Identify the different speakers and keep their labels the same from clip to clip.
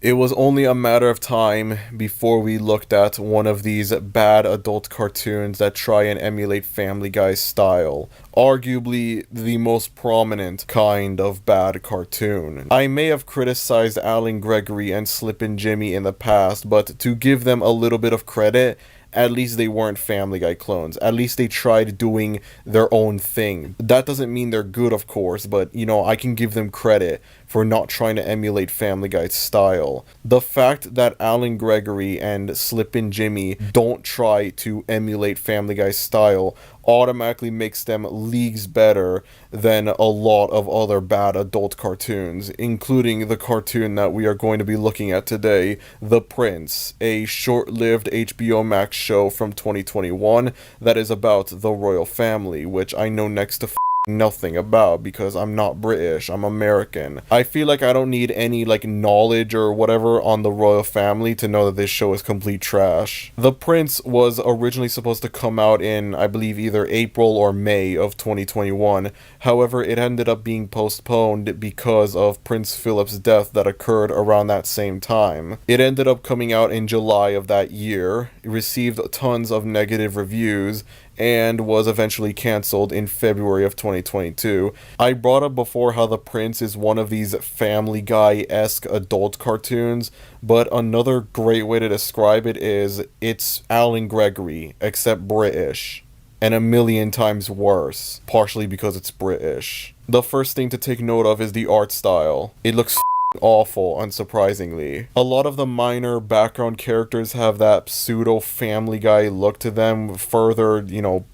Speaker 1: It was only a matter of time before we looked at one of these bad adult cartoons that try and emulate Family Guy's style. Arguably the most prominent kind of bad cartoon. I may have criticized Alan Gregory and Slippin' Jimmy in the past, but to give them a little bit of credit, at least they weren't Family Guy clones. At least they tried doing their own thing. That doesn't mean they're good, of course, but, I can give them credit for not trying to emulate Family Guy's style. The fact that Alan Gregory and Slippin' Jimmy don't try to emulate Family Guy's style automatically makes them leagues better than a lot of other bad adult cartoons, including the cartoon that we are going to be looking at today, The Prince, a short-lived HBO Max show from 2021 that is about the royal family, which I know next to nothing about because I'm not British, I'm American. I feel like I don't need any knowledge or whatever on the royal family to know that this show is complete trash. The Prince was originally supposed to come out in, I believe, either April or May of 2021. However, it ended up being postponed because of Prince Philip's death that occurred around that same time. It ended up coming out in July of that year. It received tons of negative reviews and was eventually cancelled in February of 2022. I brought up before how The Prince is one of these Family Guy-esque adult cartoons, but another great way to describe it is it's Alan Gregory, except British. And a million times worse, partially because it's British. The first thing to take note of is the art style. It looks awful, unsurprisingly. A lot of the minor background characters have that pseudo Family Guy look to them, further,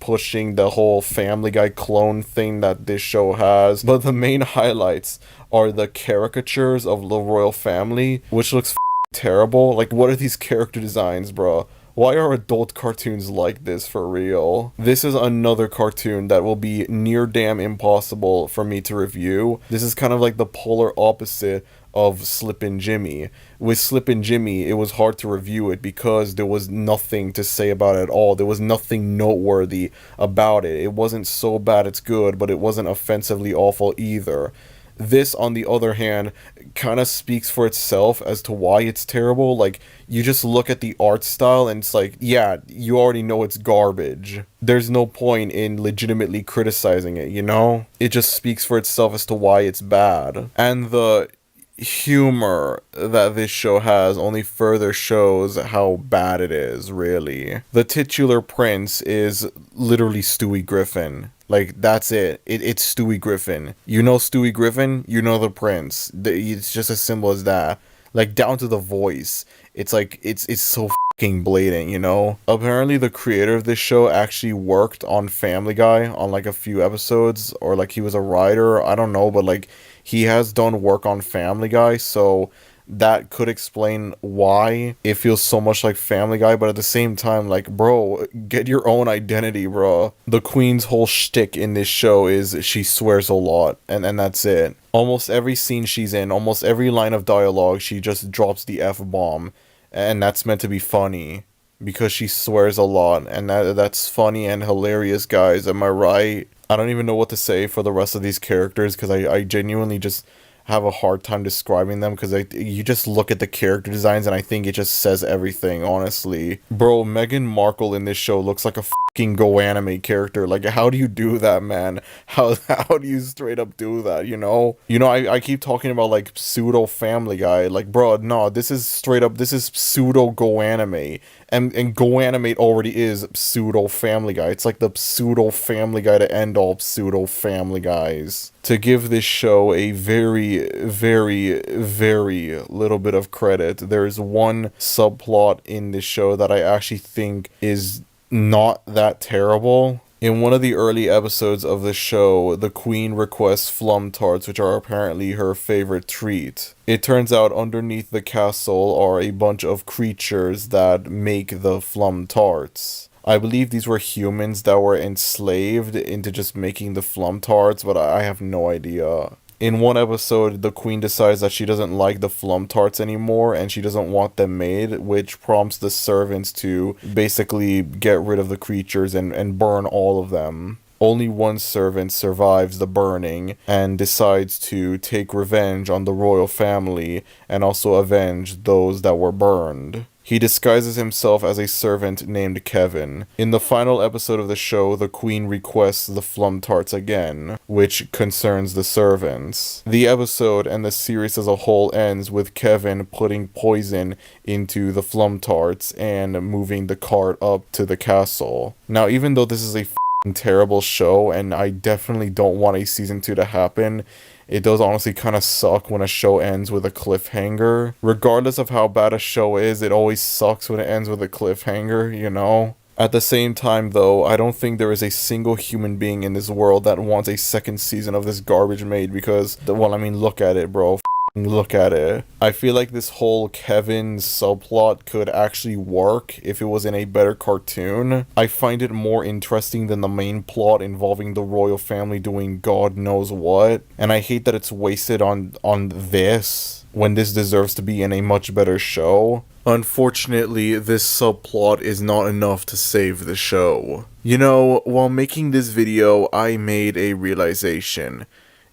Speaker 1: pushing the whole Family Guy clone thing that this show has. But the main highlights are the caricatures of the royal family, which looks terrible. What are these character designs, bro? Why are adult cartoons like this for real? This is another cartoon that will be near damn impossible for me to review. This is kind of like the polar opposite of Slippin' Jimmy. With Slippin' Jimmy, it was hard to review it because there was nothing to say about it at all. There was nothing noteworthy about it. It wasn't so bad it's good, but it wasn't offensively awful either. This, on the other hand, kind of speaks for itself as to why it's terrible. You just look at the art style and it's yeah, you already know it's garbage. There's no point in legitimately criticizing it, It just speaks for itself as to why it's bad. And the humor that this show has only further shows how bad it is, really. The titular prince is literally Stewie Griffin. That's it. It's Stewie Griffin. You know Stewie Griffin, you know the prince. It's just as simple as that. Down to the voice. It's it's so fucking blatant, Apparently the creator of this show actually worked on Family Guy on a few episodes, or he was a writer, I don't know, but he has done work on Family Guy, so that could explain why it feels so much like Family Guy, but at the same time, bro, get your own identity, bro. The queen's whole shtick in this show is she swears a lot, and that's it. Almost every scene she's in, almost every line of dialogue, she just drops the F-bomb, and that's meant to be funny, because she swears a lot, and that's funny and hilarious, guys, am I right? I don't even know what to say for the rest of these characters, because I genuinely just have a hard time describing them, because you just look at the character designs and I think it just says everything, honestly. Bro, Meghan Markle in this show looks like a fucking Go Anime character. How do you do that, man? How do you straight up do that, I keep talking about pseudo Family Guy. Bro, no, this is straight up, this is pseudo Go Anime. And Go Animate already is pseudo Family Guy. It's the pseudo Family Guy to end all pseudo Family Guys. To give this show a very, very, very little bit of credit, there's one subplot in this show that I actually think is not that terrible. In one of the early episodes of the show, the queen requests flum tarts, which are apparently her favorite treat. It turns out underneath the castle are a bunch of creatures that make the flum tarts. I believe these were humans that were enslaved into just making the flum tarts, but I have no idea. In one episode, the queen decides that she doesn't like the flum tarts anymore and she doesn't want them made, which prompts the servants to basically get rid of the creatures and burn all of them. Only one servant survives the burning and decides to take revenge on the royal family and also avenge those that were burned. He disguises himself as a servant named Kevin. In the final episode of the show, the queen requests the flum tarts again, which concerns the servants. The episode and the series as a whole ends with Kevin putting poison into the flum tarts and moving the cart up to the castle. Now, even though this is a terrible show and I definitely don't want a season 2 to happen, it does honestly kind of suck when a show ends with a cliffhanger. Regardless of how bad a show is, it always sucks when it ends with a cliffhanger, you know? At the same time, though, I don't think there is a single human being in this world that wants a second season of this garbage made because, well, I mean, look at it, bro. Look at it. I feel like this whole Kevin subplot could actually work if it was in a better cartoon. I find it more interesting than the main plot involving the royal family doing God knows what. And I hate that it's wasted on this when this deserves to be in a much better show. Unfortunately, this subplot is not enough to save the show. You know, while making this video, I made a realization.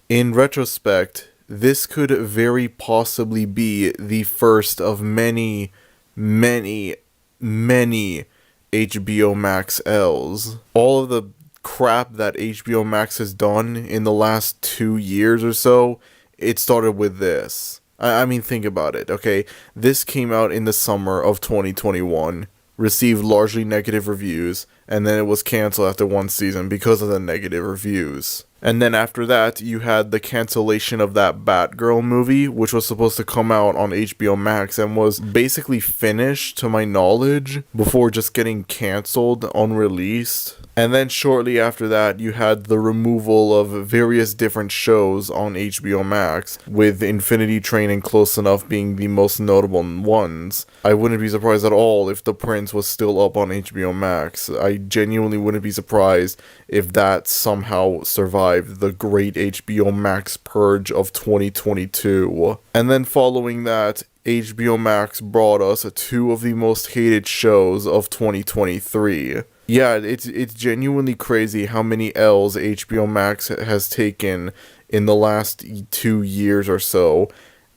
Speaker 1: In retrospect, this could very possibly be the first of many, many, many HBO Max L's. All of the crap that HBO Max has done in the last 2 years or so, it started with this. I mean, think about it, okay? This came out in the summer of 2021, received largely negative reviews, and then it was canceled after one season because of the negative reviews. And then after that, you had the cancellation of that Batgirl movie, which was supposed to come out on HBO Max and was basically finished, to my knowledge, before just getting canceled, unreleased. And then shortly after that, you had the removal of various different shows on HBO Max, with Infinity Train and Close Enough being the most notable ones. I wouldn't be surprised at all if The Prince was still up on HBO Max. I genuinely wouldn't be surprised if that somehow survived the great HBO Max purge of 2022. And then following that, HBO Max brought us 2 of the most hated shows of 2023. Yeah, it's genuinely crazy how many L's HBO Max has taken in the last 2 years or so.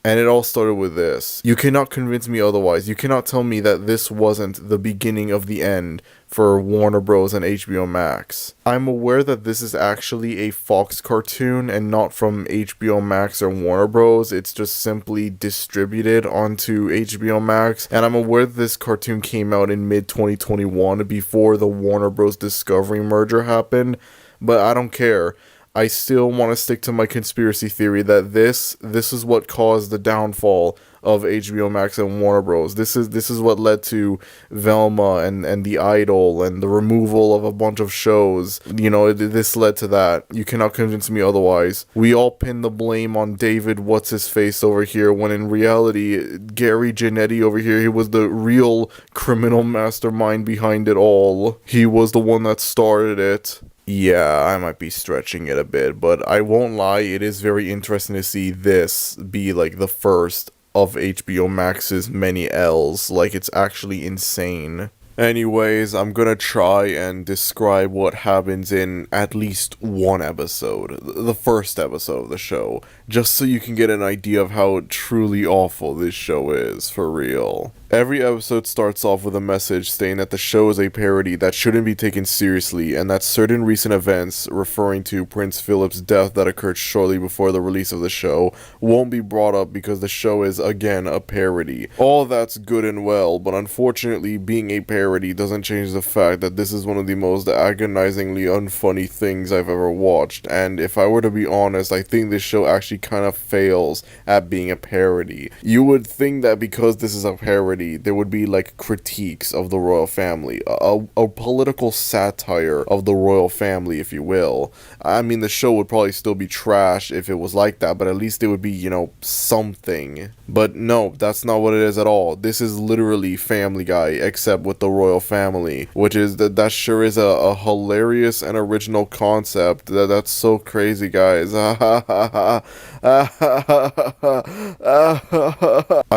Speaker 1: And it all started with this. You cannot convince me otherwise. You cannot tell me that this wasn't the beginning of the end for Warner Bros. And HBO Max. I'm aware that this is actually a Fox cartoon and not from HBO Max or Warner Bros. It's just simply distributed onto HBO Max. And I'm aware that this cartoon came out in mid-2021 before the Warner Bros. Discovery merger happened. But I don't care. I still want to stick to my conspiracy theory that this is what caused the downfall of HBO Max and Warner Bros. This is what led to Velma and The Idol and the removal of a bunch of shows. You know, this led to that. You cannot convince me otherwise. We all pin the blame on David What's-His-Face over here, when in reality, Gary Janetti over here, he was the real criminal mastermind behind it all. He was the one that started it. Yeah, I might be stretching it a bit, but I won't lie, it is very interesting to see this be like the first of HBO Max's many L's. Like, it's actually insane. Anyways, I'm gonna try and describe what happens in at least one episode, the first episode of the show, just so you can get an idea of how truly awful this show is, for real. Every episode starts off with a message stating that the show is a parody that shouldn't be taken seriously, and that certain recent events, referring to Prince Philip's death that occurred shortly before the release of the show, won't be brought up because the show is, again, a parody. All that's good and well, but unfortunately, being a parody doesn't change the fact that this is one of the most agonizingly unfunny things I've ever watched, and if I were to be honest, I think this show actually kind of fails at being a parody. You would think that because this is a parody, there would be like critiques of the royal family, a political satire of the royal family, if you will. I mean, the show would probably still be trash if it was like that, but at least it would be, you know, something. But no, that's not what it is at all. This is literally Family Guy, except with the royal family, which is that sure is a hilarious and original concept. That's so crazy, guys. I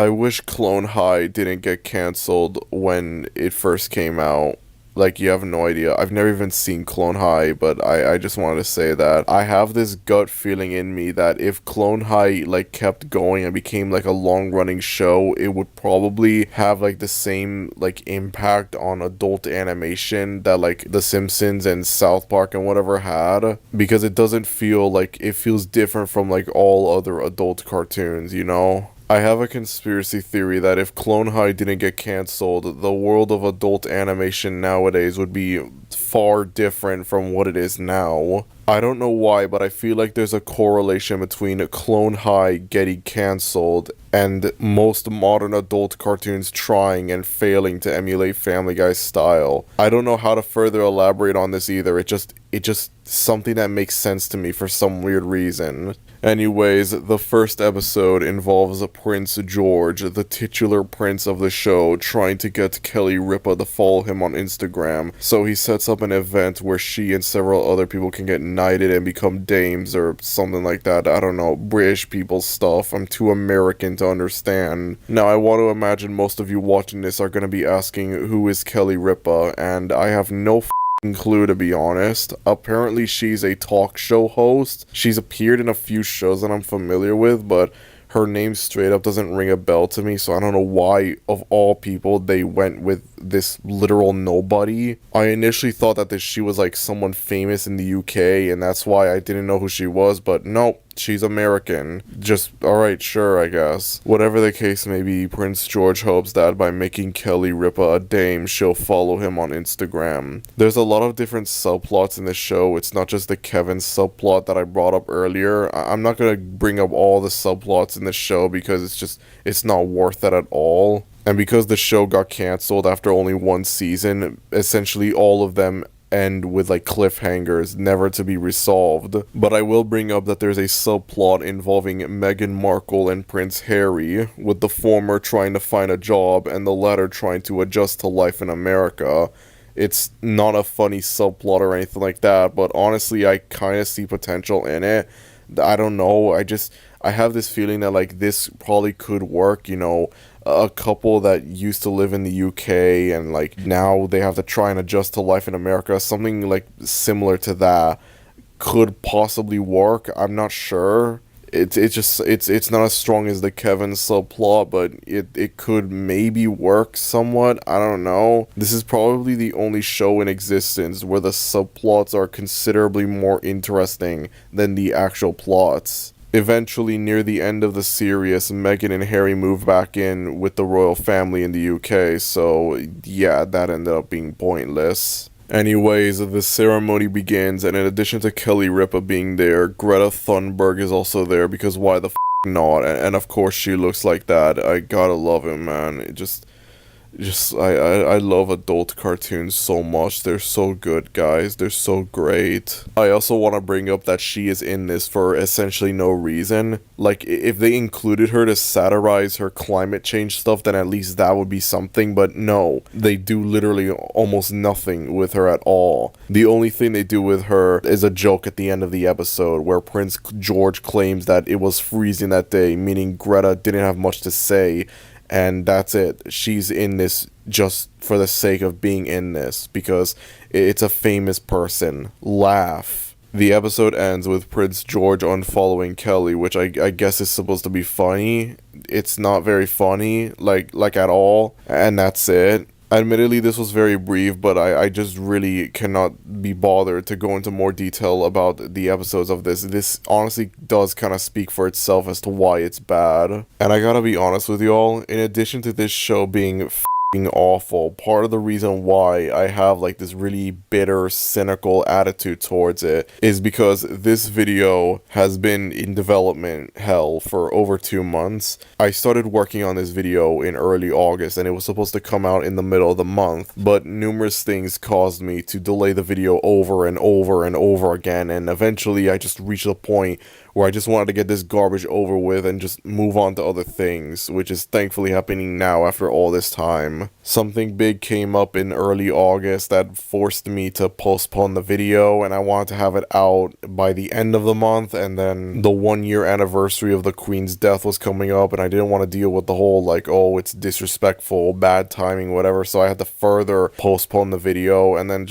Speaker 1: wish Clone High didn't get canceled when it first came out. Like, you have no idea. I've never even seen Clone High, but I just wanted to say that I have this gut feeling in me that if Clone High, like, kept going and became, like, a long-running show, it would probably have, like, the same, like, impact on adult animation that, like, The Simpsons and South Park and whatever had. Because it doesn't feel like, it feels different from, like, all other adult cartoons, you know? I have a conspiracy theory that if Clone High didn't get cancelled, the world of adult animation nowadays would be far different from what it is now. I don't know why, but I feel like there's a correlation between Clone High getting cancelled and most modern adult cartoons trying and failing to emulate Family Guy's style. I don't know how to further elaborate on this either. It just something that makes sense to me for some weird reason. Anyways, the first episode involves Prince George, the titular prince of the show, trying to get Kelly Ripa to follow him on Instagram. So he sets up an event where she and several other people can get knighted and become dames or something like that. I don't know, British people stuff. I'm too American to understand. Now, I want to imagine most of you watching this are going to be asking, who is Kelly Ripa? And I have no clue, to be honest. Apparently she's a talk show host. She's appeared in a few shows that I'm familiar with, but her name straight up doesn't ring a bell to me, so I don't know why, of all people, they went with this literal nobody. I initially thought that she was like someone famous in the UK, and that's why I didn't know who she was, but nope. She's American. Just, alright, sure, I guess. Whatever the case may be, Prince George hopes that by making Kelly Ripa a dame, she'll follow him on Instagram. There's a lot of different subplots in the show. It's not just the Kevin subplot that I brought up earlier. I'm not gonna bring up all the subplots in the show because it's not worth it at all. And because the show got cancelled after only one season, essentially all of them end with like cliffhangers never to be resolved. But I will bring up that there's a subplot involving Meghan Markle and Prince Harry, with the former trying to find a job and the latter trying to adjust to life in America. It's not a funny subplot or anything like that, but honestly I kind of see potential in it. I don't know, I have this feeling that like this probably could work, you know, a couple that used to live in the UK and like now they have to try and adjust to life in America, something like similar to that could possibly work. I'm not sure. It's not as strong as the Kevin subplot, but it could maybe work somewhat. I don't know. This is probably the only show in existence where the subplots are considerably more interesting than the actual plots. Eventually, near the end of the series, Meghan and Harry moved back in with the royal family in the UK, so yeah, that ended up being pointless. Anyways, the ceremony begins, and in addition to Kelly Ripa being there, Greta Thunberg is also there, because why the not? And of course she looks like that. I gotta love it, man. I love adult cartoons so much. They're so good, guys. They're so great. I also want to bring up that she is in this for essentially no reason. Like, if they included her to satirize her climate change stuff, then at least that would be something, but no. They do literally almost nothing with her at all. The only thing they do with her is a joke at the end of the episode, where Prince George claims that it was freezing that day, meaning Greta didn't have much to say. And that's it. She's in this just for the sake of being in this, because it's a famous person. Laugh. The episode ends with Prince George unfollowing Kelly, which I guess is supposed to be funny. It's not very funny, like at all. And that's it. Admittedly, this was very brief, but I just really cannot be bothered to go into more detail about the episodes of this. This honestly does kind of speak for itself as to why it's bad. And I gotta be honest with y'all, in addition to this show being awful, part of the reason why I have like this really bitter, cynical attitude towards it is because this video has been in development hell for over 2 months. I started working on this video in early August and it was supposed to come out in the middle of the month, but numerous things caused me to delay the video over and over and over again, and eventually I just reached a point where I just wanted to get this garbage over with and just move on to other things, which is thankfully happening now after all this time. Something big came up in early August that forced me to postpone the video, and I wanted to have it out by the end of the month, and then the 1 year anniversary of the Queen's death was coming up, and I didn't want to deal with the whole, like, oh, it's disrespectful, bad timing, whatever, so I had to further postpone the video, and then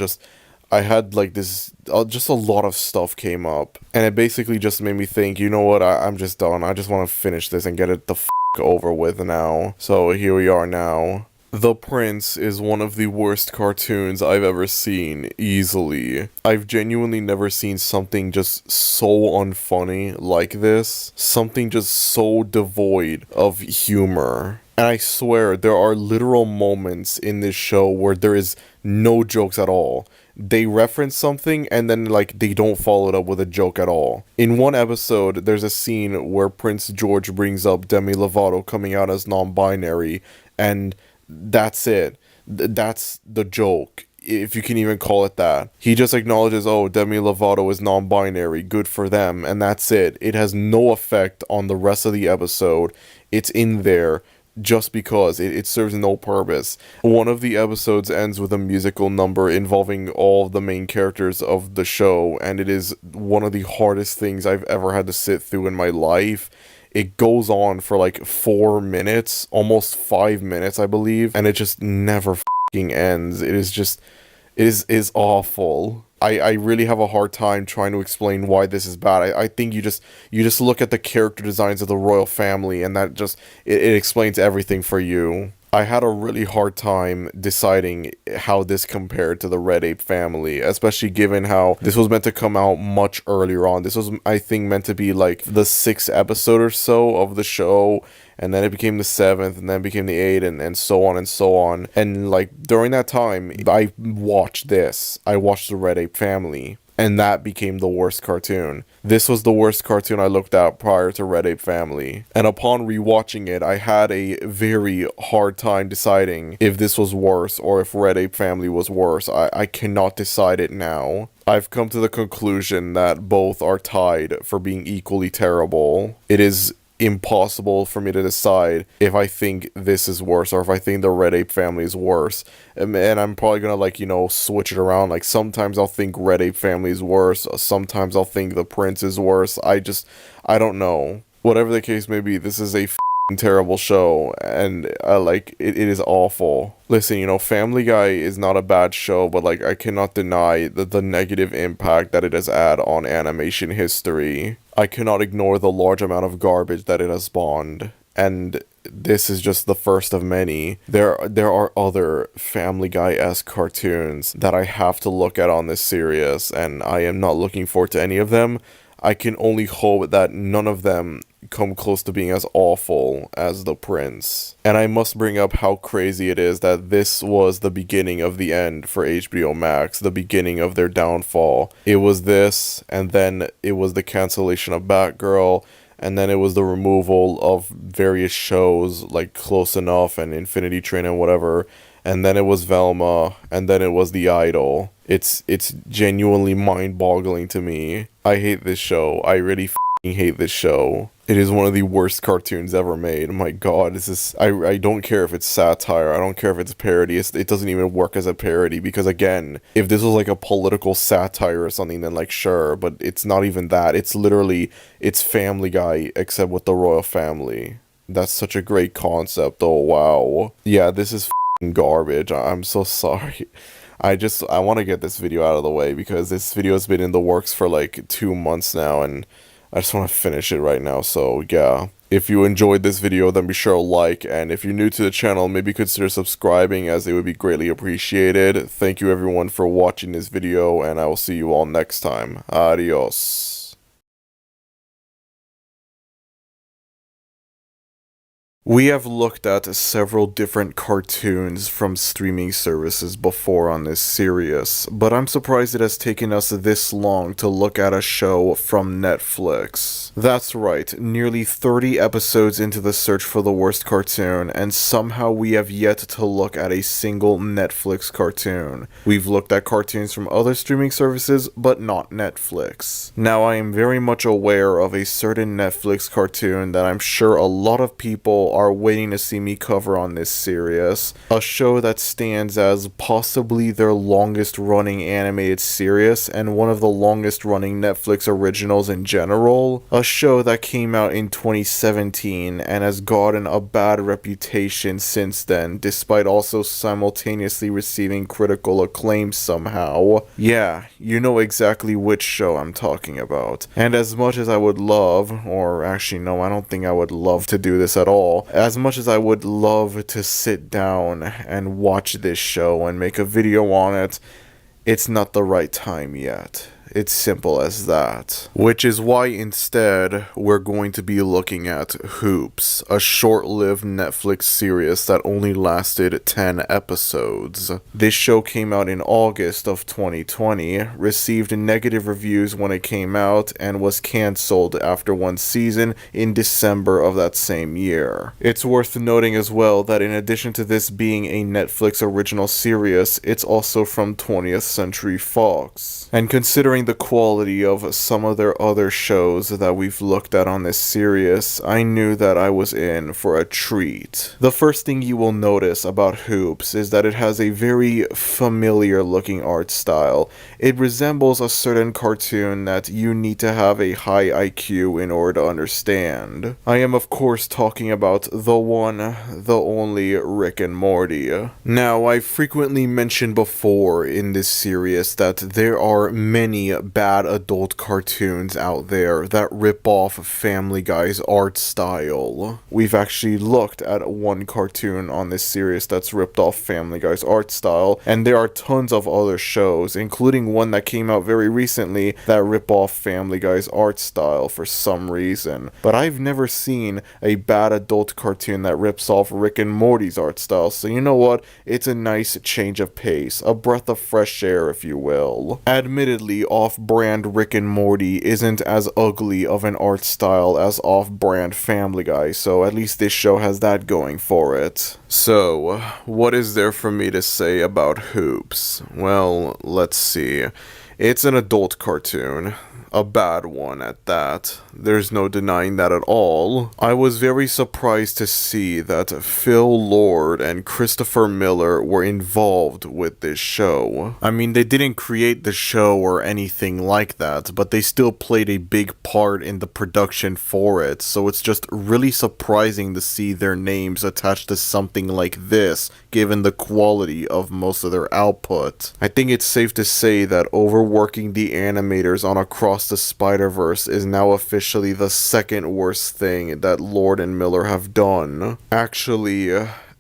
Speaker 1: I had like this, just a lot of stuff came up, and it basically just made me think, you know what, I'm just done. I just want to finish this and get it the over with now. So here we are now. The Prince is one of the worst cartoons I've ever seen, easily. I've genuinely never seen something just so unfunny like this. Something just so devoid of humor. And I swear, there are literal moments in this show where there is no jokes at all. They reference something and then, like, they don't follow it up with a joke at all. In one episode, there's a scene where Prince George brings up Demi Lovato coming out as non-binary, and that's it. That's the joke, if you can even call it that. He just acknowledges, oh, Demi Lovato is non-binary, good for them, and that's it. It has no effect on the rest of the episode. It's in there just because it serves no purpose. One of the episodes ends with a musical number involving all of the main characters of the show, and it is one of the hardest things I've ever had to sit through in my life. It goes on for like 4 minutes, almost 5 minutes, I believe, and it just never f***ing ends. It is awful. I really have a hard time trying to explain why this is bad. I think you just look at the character designs of the royal family, and that just, it explains everything for you. I had a really hard time deciding how this compared to the Red Ape family, especially given how this was meant to come out much earlier on. This was, I think, meant to be like the 6th episode or so of the show, and then it became the 7th, and then it became the 8th, and so on and so on. And like during that time, I watched the Red Ape family, and that became the worst cartoon. This was the worst cartoon I looked at prior to Red Ape Family. And upon rewatching it, I had a very hard time deciding if this was worse or if Red Ape Family was worse. I cannot decide it now. I've come to the conclusion that both are tied for being equally terrible. It is impossible for me to decide if I think this is worse or if I think the Red Ape Family is worse. And I'm probably gonna, like, you know, switch it around. Like, sometimes I'll think Red Ape Family is worse, sometimes I'll think the Prince is worse. I don't know. Whatever the case may be, this is a terrible show, and it is awful. Listen, you know, Family Guy is not a bad show, but like, I cannot deny the negative impact that it has had on animation history. I cannot ignore the large amount of garbage that it has spawned, and this is just the first of many. There are other Family Guy-esque cartoons that I have to look at on this series, and I am not looking forward to any of them. I can only hope that none of them come close to being as awful as The Prince. And I must bring up how crazy it is that this was the beginning of the end for HBO Max, the beginning of their downfall. It was this, and then it was the cancellation of Batgirl, and then it was the removal of various shows like Close Enough and Infinity Train and whatever, and then it was Velma, and then it was The Idol. It's genuinely mind-boggling to me. I hate this show. I really hate this show. It is one of the worst cartoons ever made. My god, I don't care if it's satire, I don't care if it's parody, it doesn't even work as a parody, because again, if this was like a political satire or something, then like sure, but it's not even that. It's literally, it's Family Guy, except with the royal family. That's such a great concept, oh wow. Yeah, this is garbage. I'm so sorry. I want to get this video out of the way, because this video has been in the works for like 2 months now, and I just want to finish it right now. So yeah, if you enjoyed this video, then be sure to like, and if you're new to the channel, maybe consider subscribing, as it would be greatly appreciated. Thank you everyone for watching this video, and I will see you all next time. Adios. We have looked at several different cartoons from streaming services before on this series, but I'm surprised it has taken us this long to look at a show from Netflix. That's right, nearly 30 episodes into the search for the worst cartoon, and somehow we have yet to look at a single Netflix cartoon. We've looked at cartoons from other streaming services, but not Netflix. Now, I am very much aware of a certain Netflix cartoon that I'm sure a lot of people are waiting to see me cover on this series. A show that stands as possibly their longest running animated series and one of the longest running Netflix originals in general. A show that came out in 2017 and has gotten a bad reputation since then, despite also simultaneously receiving critical acclaim somehow. Yeah, you know exactly which show I'm talking about. And as much as I would love, or actually no, I don't think I would love to do this at all, as much as I would love to sit down and watch this show and make a video on it, it's not the right time yet. It's simple as that. Which is why instead, we're going to be looking at Hoops, a short-lived Netflix series that only lasted 10 episodes. This show came out in August of 2020, received negative reviews when it came out, and was cancelled after one season in December of that same year. It's worth noting as well that in addition to this being a Netflix original series, it's also from 20th Century Fox. And considering the quality of some of their other shows that we've looked at on this series, I knew that I was in for a treat. The first thing you will notice about Hoops is that it has a very familiar looking art style. It resembles a certain cartoon that you need to have a high IQ in order to understand. I am of course talking about the one, the only Rick and Morty. Now, I've frequently mentioned before in this series that there are many bad adult cartoons out there that rip off Family Guy's art style. We've actually looked at one cartoon on this series that's ripped off Family Guy's art style, and there are tons of other shows, including one that came out very recently that rip off Family Guy's art style for some reason. But I've never seen a bad adult cartoon that rips off Rick and Morty's art style, so you know what? It's a nice change of pace, a breath of fresh air if you will. Admittedly, off-brand Rick and Morty isn't as ugly of an art style as off-brand Family Guy, so at least this show has that going for it. So, what is there for me to say about Hoops? Well, let's see. It's an adult cartoon. A bad one at that. There's no denying that at all. I was very surprised to see that Phil Lord and Christopher Miller were involved with this show. I mean, they didn't create the show or anything like that, but they still played a big part in the production for it, so it's just really surprising to see their names attached to something like this, given the quality of most of their output. I think it's safe to say that overworking the animators on Across the Spider-Verse is now officially the second worst thing that Lord and Miller have done. Actually,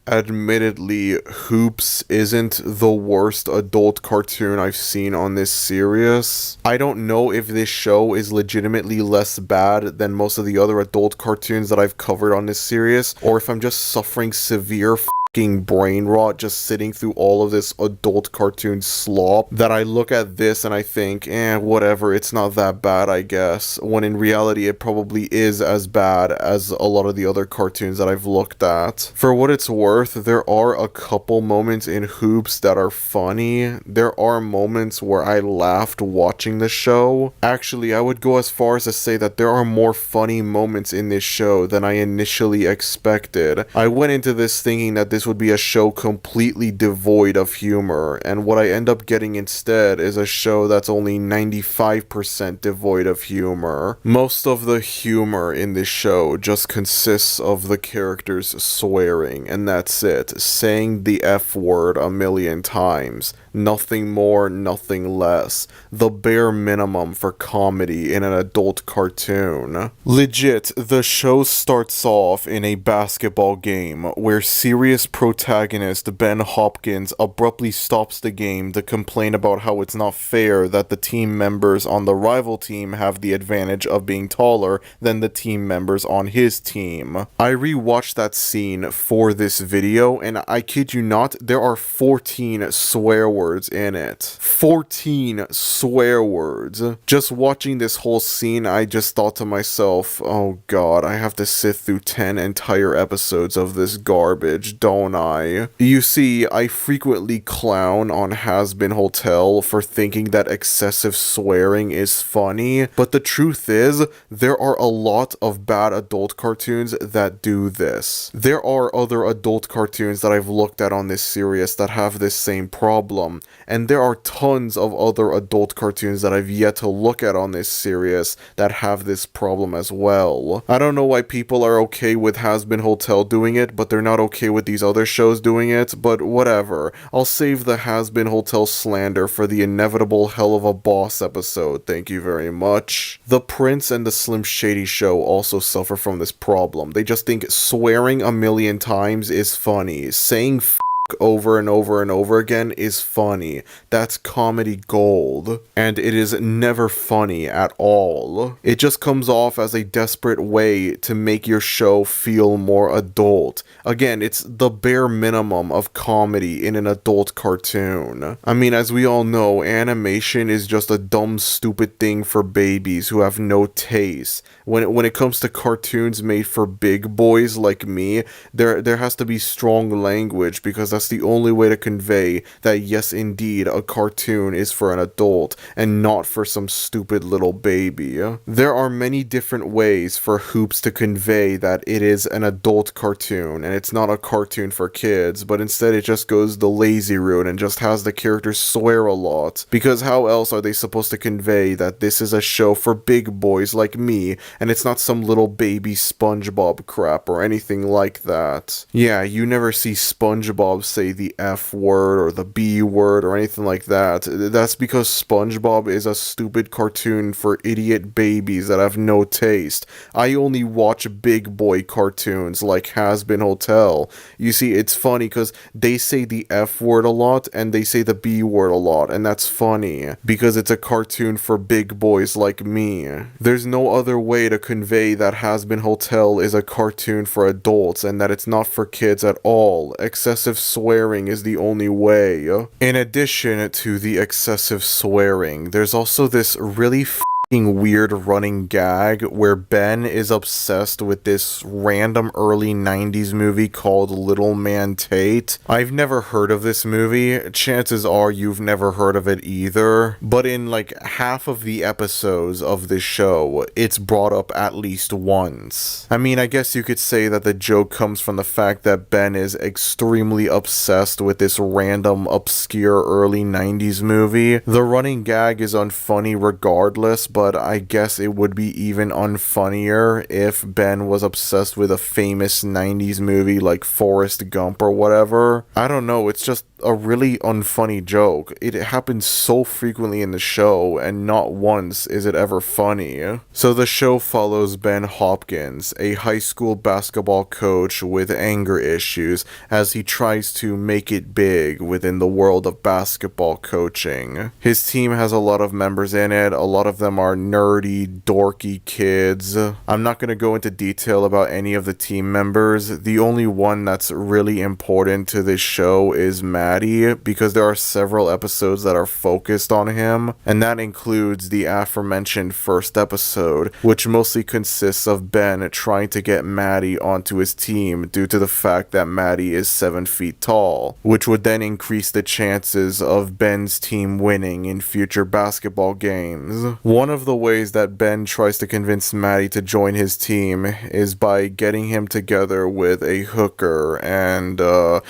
Speaker 1: admittedly, Hoops isn't the worst adult cartoon I've seen on this series. I don't know if this show is legitimately less bad than most of the other adult cartoons that I've covered on this series, or if I'm just suffering severe brain rot just sitting through all of this adult cartoon slop that I look at this and I think, whatever, it's not that bad, I guess, when in reality it probably is as bad as a lot of the other cartoons that I've looked at. For what it's worth, there are a couple moments in Hoops that are funny. There are moments where I laughed watching the show. Actually, I would go as far as to say that there are more funny moments in this show than I initially expected. I went into this thinking that this would be a show completely devoid of humor, and what I end up getting instead is a show that's only 95% devoid of humor. Most of the humor in this show just consists of the characters swearing, and that's it. Saying the F word a million times. Nothing more, nothing less. The bare minimum for comedy in an adult cartoon. Legit, the show starts off in a basketball game where serious protagonist Ben Hopkins abruptly stops the game to complain about how it's not fair that the team members on the rival team have the advantage of being taller than the team members on his team. I rewatched that scene for this video, and I kid you not, there are 14 swear words in it. 14 swear words. Just watching this whole scene, I just thought to myself, oh god, I have to sit through 10 entire episodes of this garbage, don't I? You see, I frequently clown on Has Been Hotel for thinking that excessive swearing is funny, but the truth is, there are a lot of bad adult cartoons that do this. There are other adult cartoons that I've looked at on this series that have this same problem, and there are tons of other adult cartoons that I've yet to look at on this series that have this problem as well. I don't know why people are okay with Has Been Hotel doing it, but they're not okay with these other shows doing it, but whatever. I'll save the Has Been Hotel slander for the inevitable Hell of a Boss episode, thank you very much. The Prince and the Slim Shady Show also suffer from this problem. They just think swearing a million times is funny. Saying f over and over and over again is funny. That's comedy gold. And it is never funny at all. It just comes off as a desperate way to make your show feel more adult. Again, it's the bare minimum of comedy in an adult cartoon. I mean, as we all know, animation is just a dumb, stupid thing for babies who have no taste. When it comes to cartoons made for big boys like me, there has to be strong language, because that's the only way to convey that yes, indeed, a cartoon is for an adult and not for some stupid little baby. There are many different ways for Hoops to convey that it is an adult cartoon and it's not a cartoon for kids, but instead it just goes the lazy route and just has the characters swear a lot, because how else are they supposed to convey that this is a show for big boys like me and it's not some little baby SpongeBob crap or anything like that. Yeah, you never see SpongeBob say the F word or the B word or anything like that. That's because SpongeBob is a stupid cartoon for idiot babies that have no taste. I only watch big boy cartoons like Has Been Hotel. You see, it's funny because they say the F word a lot and they say the B word a lot, and that's funny because it's a cartoon for big boys like me. There's no other way to convey that Has Been Hotel is a cartoon for adults and that it's not for kids at all. Excessive swearing is the only way. In addition to the excessive swearing, there's also this really weird running gag where Ben is obsessed with this random early 90s movie called Little Man Tate. I've never heard of this movie. Chances are you've never heard of it either. But in like half of the episodes of this show, it's brought up at least once. I mean, I guess you could say that the joke comes from the fact that Ben is extremely obsessed with this random obscure early 90s movie. The running gag is unfunny regardless, but I guess it would be even unfunnier if Ben was obsessed with a famous 90s movie like Forrest Gump or whatever. I don't know, it's just a really unfunny joke. It happens so frequently in the show, and not once is it ever funny. So the show follows Ben Hopkins, a high school basketball coach with anger issues, as he tries to make it big within the world of basketball coaching. His team has a lot of members in it. A lot of them are nerdy, dorky kids. I'm not going to go into detail about any of the team members. The only one that's really important to this show is Maddie, because there are several episodes that are focused on him, and that includes the aforementioned first episode, which mostly consists of Ben trying to get Maddie onto his team due to the fact that Maddie is 7 feet tall, which would then increase the chances of Ben's team winning in future basketball games. One of the ways that Ben tries to convince Maddie to join his team is by getting him together with a hooker, and a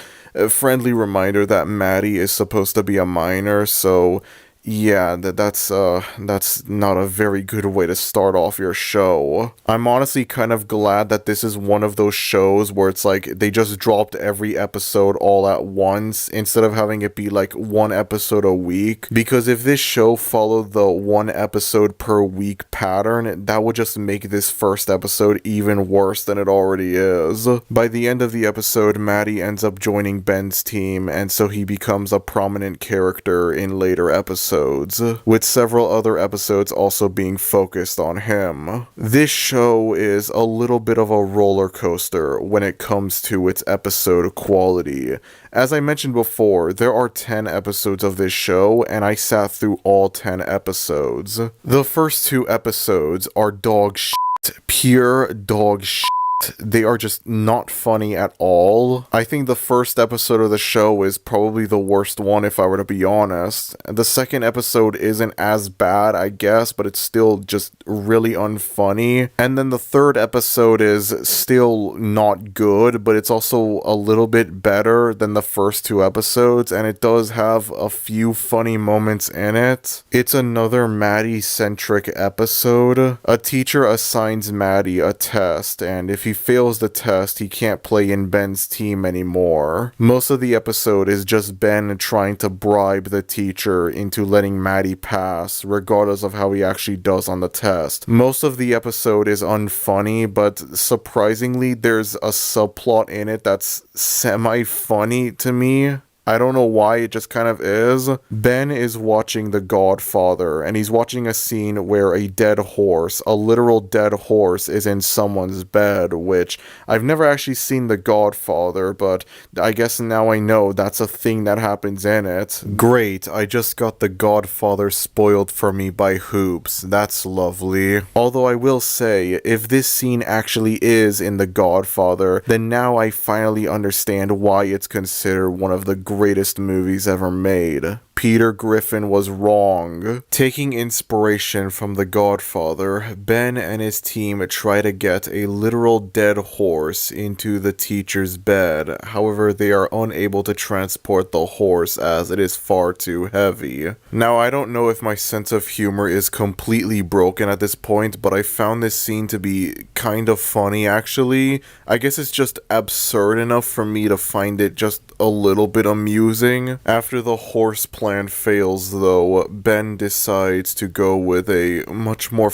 Speaker 1: friendly reminder that Maddie is supposed to be a minor, so Yeah, that's not a very good way to start off your show. I'm honestly kind of glad that this is one of those shows where it's like they just dropped every episode all at once instead of having it be like one episode a week, because if this show followed the one episode per week pattern, that would just make this first episode even worse than it already is. By the end of the episode, Maddie ends up joining Ben's team, and so he becomes a prominent character in later episodes, with several other episodes also being focused on him. This show is a little bit of a roller coaster when it comes to its episode quality. As I mentioned before, there are 10 episodes of this show, and I sat through all 10 episodes. The first 2 episodes are dog shit, pure dog shit. They are just not funny at all. I think the first episode of the show is probably the worst one, if I were to be honest. The second episode isn't as bad, I guess, but it's still just really unfunny. And then the third episode is still not good, but it's also a little bit better than the first 2 episodes, and it does have a few funny moments in it. It's another Maddie-centric episode. A teacher assigns Maddie a test, and if he fails the test, he can't play in Ben's team anymore. Most of the episode is just Ben trying to bribe the teacher into letting Maddie pass, regardless of how he actually does on the test. Most of the episode is unfunny, but surprisingly, there's a subplot in it that's semi-funny to me. I don't know why, it just kind of is. Ben is watching The Godfather, and he's watching a scene where a dead horse, a literal dead horse, is in someone's bed, which I've never actually seen The Godfather, but I guess now I know that's a thing that happens in it. Great, I just got The Godfather spoiled for me by Hoops. That's lovely. Although I will say, if this scene actually is in The Godfather, then now I finally understand why it's considered one of the greatest movies ever made. Peter Griffin was wrong. Taking inspiration from The Godfather, Ben and his team try to get a literal dead horse into the teacher's bed. However, they are unable to transport the horse as it is far too heavy. Now, I don't know if my sense of humor is completely broken at this point, but I found this scene to be kind of funny actually. I guess it's just absurd enough for me to find it just a little bit amusing. After the horse plan fails though, Ben decides to go with a much more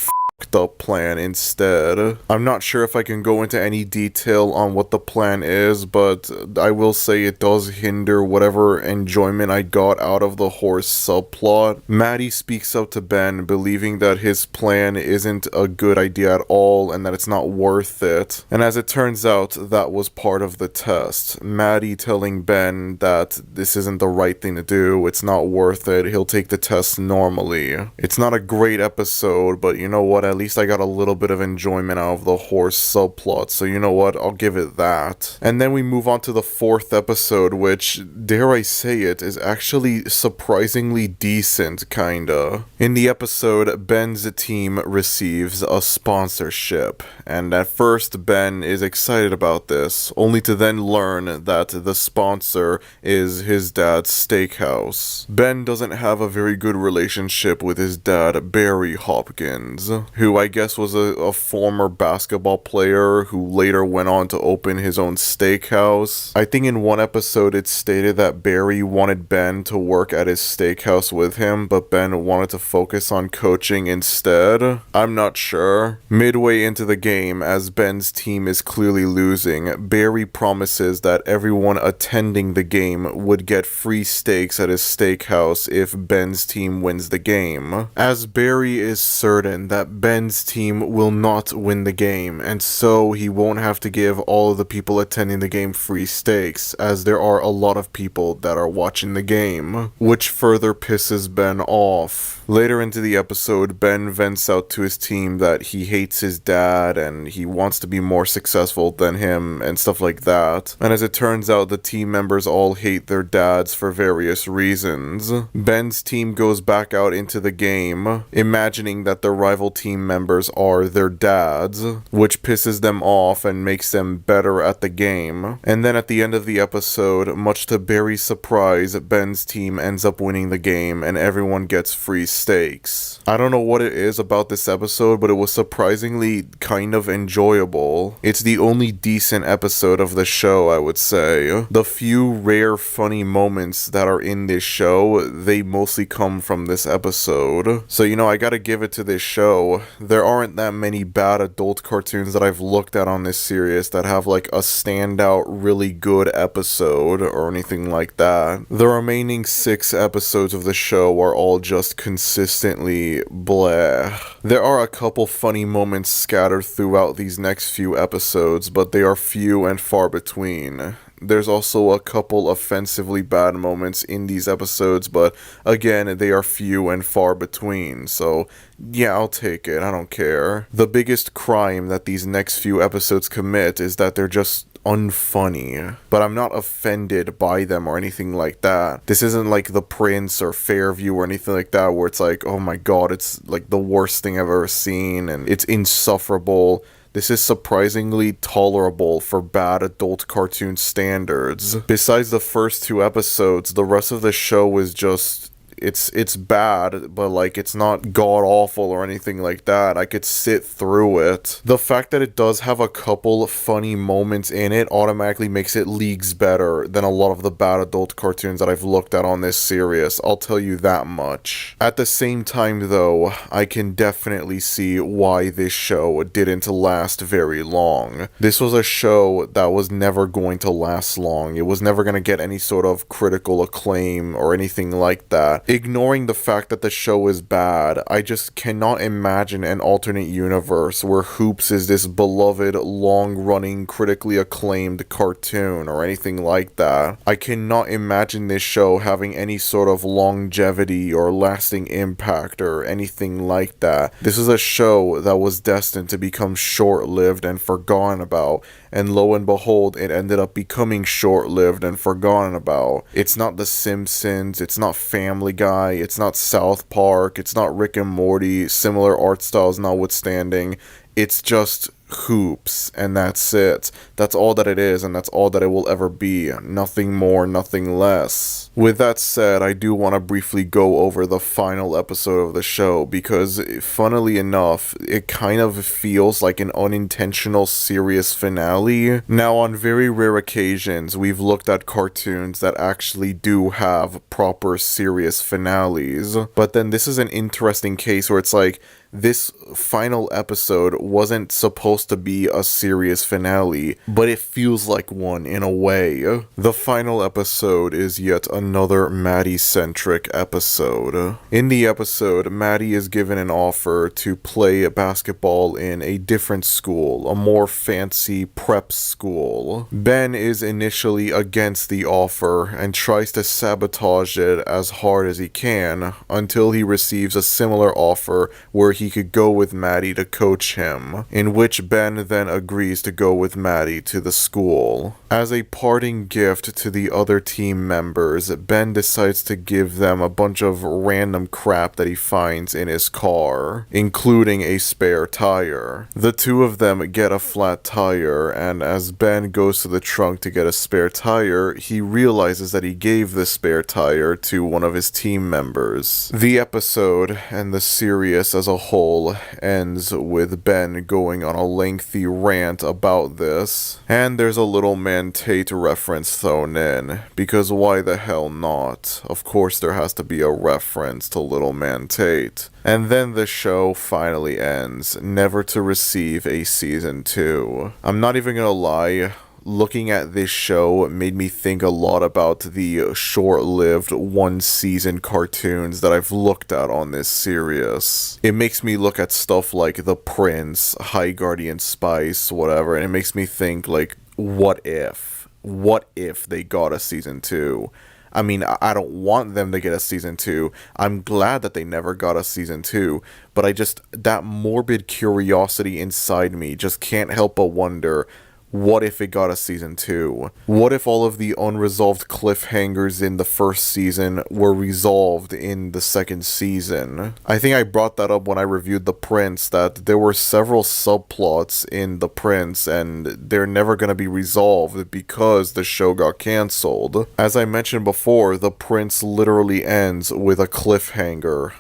Speaker 1: up plan instead. I'm not sure if I can go into any detail on what the plan is, but I will say it does hinder whatever enjoyment I got out of the horse subplot. Maddie speaks up to Ben, believing that his plan isn't a good idea at all and that it's not worth it. And as it turns out, that was part of the test. Maddie telling Ben that this isn't the right thing to do, it's not worth it, he'll take the test normally. It's not a great episode, but you know what, at least I got a little bit of enjoyment out of the horse subplot, so you know what, I'll give it that. And then we move on to the 4th episode, which, dare I say it, is actually surprisingly decent, kinda. In the episode, Ben's team receives a sponsorship, and at first Ben is excited about this, only to then learn that the sponsor is his dad's steakhouse. Ben doesn't have a very good relationship with his dad, Barry Hopkins, who I guess was a former basketball player who later went on to open his own steakhouse. I think in one episode it stated that Barry wanted Ben to work at his steakhouse with him, but Ben wanted to focus on coaching instead. I'm not sure. Midway into the game, as Ben's team is clearly losing, Barry promises that everyone attending the game would get free steaks at his steakhouse if Ben's team wins the game. As Barry is certain that Ben's team will not win the game, and so he won't have to give all of the people attending the game free steaks, as there are a lot of people that are watching the game, which further pisses Ben off. Later into the episode, Ben vents out to his team that he hates his dad and he wants to be more successful than him and stuff like that. And as it turns out, the team members all hate their dads for various reasons. Ben's team goes back out into the game, imagining that their rival team members are their dads, which pisses them off and makes them better at the game. And then at the end of the episode, much to Barry's surprise, Ben's team ends up winning the game and everyone gets free steaks. I don't know what it is about this episode, but it was surprisingly kind of enjoyable. It's the only decent episode of the show, I would say. The few rare funny moments that are in this show, they mostly come from this episode. So, I gotta give it to this show. There aren't that many bad adult cartoons that I've looked at on this series that have like a standout really good episode or anything like that. The remaining 6 episodes of the show are all just consistently bleh. There are a couple funny moments scattered throughout these next few episodes, but they are few and far between. There's also a couple offensively bad moments in these episodes, but again, they are few and far between, so yeah, I'll take it, I don't care. The biggest crime that these next few episodes commit is that they're just unfunny, but I'm not offended by them or anything like that. This isn't like The Prince or Fairview or anything like that where it's like, oh my god, it's like the worst thing I've ever seen and it's insufferable. This is surprisingly tolerable for bad adult cartoon standards. Besides the first 2 episodes, the rest of the show is just... It's bad, but like it's not god-awful or anything like that. I could sit through it. The fact that it does have a couple funny moments in it automatically makes it leagues better than a lot of the bad adult cartoons that I've looked at on this series. I'll tell you that much. At the same time though, I can definitely see why this show didn't last very long. This was a show that was never going to last long. It was never going to get any sort of critical acclaim or anything like that. Ignoring the fact that the show is bad, I just cannot imagine an alternate universe where Hoops is this beloved, long-running, critically acclaimed cartoon or anything like that. I cannot imagine this show having any sort of longevity or lasting impact or anything like that. This is a show that was destined to become short-lived and forgotten about, and lo and behold, it ended up becoming short-lived and forgotten about. It's not The Simpsons, it's not Family Guy, it's not South Park, it's not Rick and Morty, similar art styles notwithstanding. It's just Hoops, and that's it. That's all that it is, and that's all that it will ever be. Nothing more, nothing less. With that said, I do want to briefly go over the final episode of the show, because funnily enough, it kind of feels like an unintentional serious finale. Now, on very rare occasions, we've looked at cartoons that actually do have proper serious finales, but then this is an interesting case where it's like, this final episode wasn't supposed to be a serious finale, but it feels like one in a way. The final episode is yet another Maddie-centric episode. In the episode, Maddie is given an offer to play basketball in a different school, a more fancy prep school. Ben is initially against the offer and tries to sabotage it as hard as he can until he receives a similar offer where he could go with Maddie to coach him, in which Ben then agrees to go with Maddie to the school. As a parting gift to the other team members, Ben decides to give them a bunch of random crap that he finds in his car, including a spare tire. The two of them get a flat tire, and as Ben goes to the trunk to get a spare tire, he realizes that he gave the spare tire to one of his team members. The episode, and the series as a whole, ends with Ben going on a lengthy rant about this, and there's a Little Man Tate reference thrown in, because why the hell not? Of course there has to be a reference to Little Man Tate. And then the show finally ends, never to receive a season 2. I'm not even gonna lie, looking at this show made me think a lot about the short-lived one-season cartoons that I've looked at on this series. It makes me look at stuff like The Prince, High Guardian Spice, whatever, and it makes me think like, what if? What if they got a season 2? I mean, I don't want them to get a season 2. I'm glad that they never got a season 2, but that morbid curiosity inside me just can't help but wonder, what if it got a season 2? What if all of the unresolved cliffhangers in the first season were resolved in the second season? I think I brought that up when I reviewed The Prince, that there were several subplots in The Prince and they're never going to be resolved because the show got cancelled. As I mentioned before, The Prince literally ends with a cliffhanger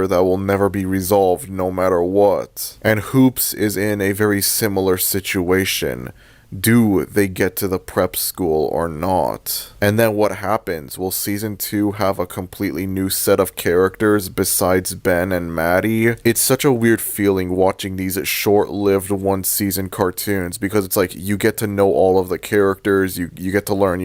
Speaker 1: that will never be resolved no matter what. And Hoops is in a very similar situation. Do they get to the prep school or not? And then what happens? Will season 2 have a completely new set of characters besides Ben and Maddie? It's such a weird feeling watching these short-lived one-season cartoons, because it's like you get to know all of the characters, you get to learn,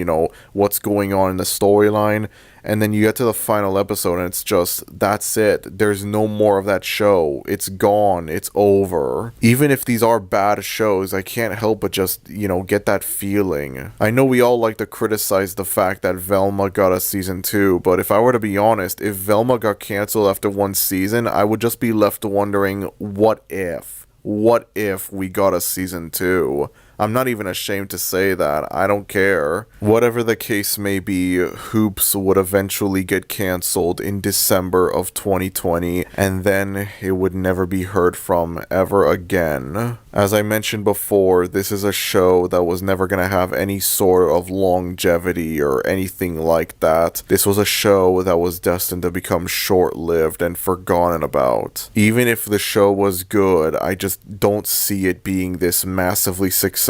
Speaker 1: what's going on in the storyline, and then you get to the final episode and it's just, that's it. There's no more of that show. It's gone. It's over. Even if these are bad shows, I can't help but just, get that feeling. I know we all like to criticize the fact that Velma got a season 2, but if I were to be honest, if Velma got canceled after one season, I would just be left wondering, what if? What if we got a season 2? I'm not even ashamed to say that. I don't care. Whatever the case may be, Hoops would eventually get cancelled in December of 2020, and then it would never be heard from ever again. As I mentioned before, this is a show that was never going to have any sort of longevity or anything like that. This was a show that was destined to become short-lived and forgotten about. Even if the show was good, I just don't see it being this massively successful,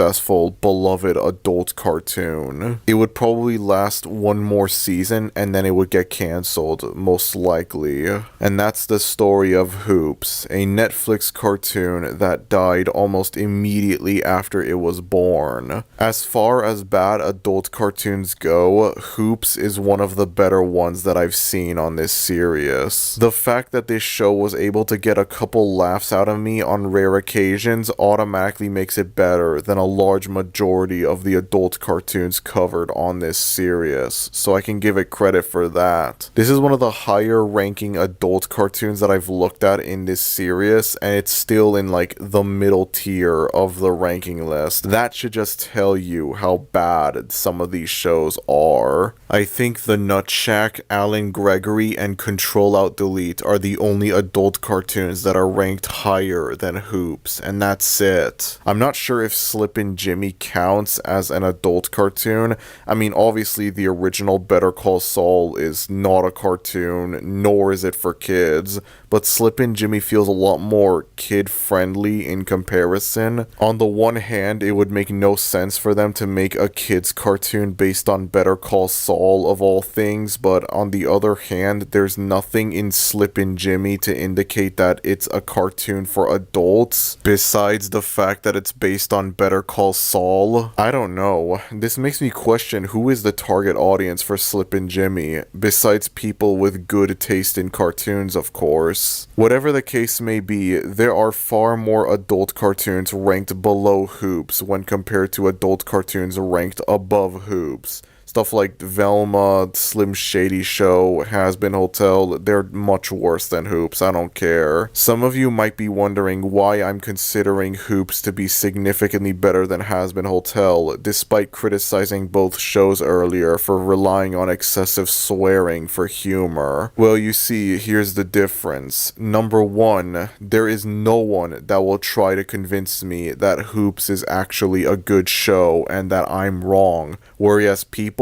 Speaker 1: beloved adult cartoon. It would probably last one more season and then it would get cancelled, most likely. And that's the story of Hoops, a Netflix cartoon that died almost immediately after it was born. As far as bad adult cartoons go, Hoops is one of the better ones that I've seen on this series. The fact that this show was able to get a couple laughs out of me on rare occasions automatically makes it better than a large majority of the adult cartoons covered on this series, so I can give it credit for that. This is one of the higher ranking adult cartoons that I've looked at in this series, and it's still in like the middle tier of the ranking list. That should just tell you how bad some of these shows are. I think The Nut Shack, Alan Gregory, and Control Alt Delete are the only adult cartoons that are ranked higher than Hoops, and that's it. I'm not sure if Slippin' Jimmy counts as an adult cartoon. I mean, obviously the original Better Call Saul is not a cartoon, nor is it for kids, but Slippin' Jimmy feels a lot more kid-friendly in comparison. On the one hand, it would make no sense for them to make a kids cartoon based on Better Call Saul of all things, but on the other hand, there's nothing in Slippin' Jimmy to indicate that it's a cartoon for adults, besides the fact that it's based on Better Call Saul. I don't know. This makes me question who is the target audience for Slippin' Jimmy, besides people with good taste in cartoons, of course. Whatever the case may be, there are far more adult cartoons ranked below Hoops when compared to adult cartoons ranked above Hoops. Stuff like Velma, Slim Shady Show, Has-Been Hotel, they're much worse than Hoops, I don't care. Some of you might be wondering why I'm considering Hoops to be significantly better than Has-Been Hotel, despite criticizing both shows earlier for relying on excessive swearing for humor. Well, you see, here's the difference. Number one, there is no one that will try to convince me that Hoops is actually a good show and that I'm wrong, whereas people,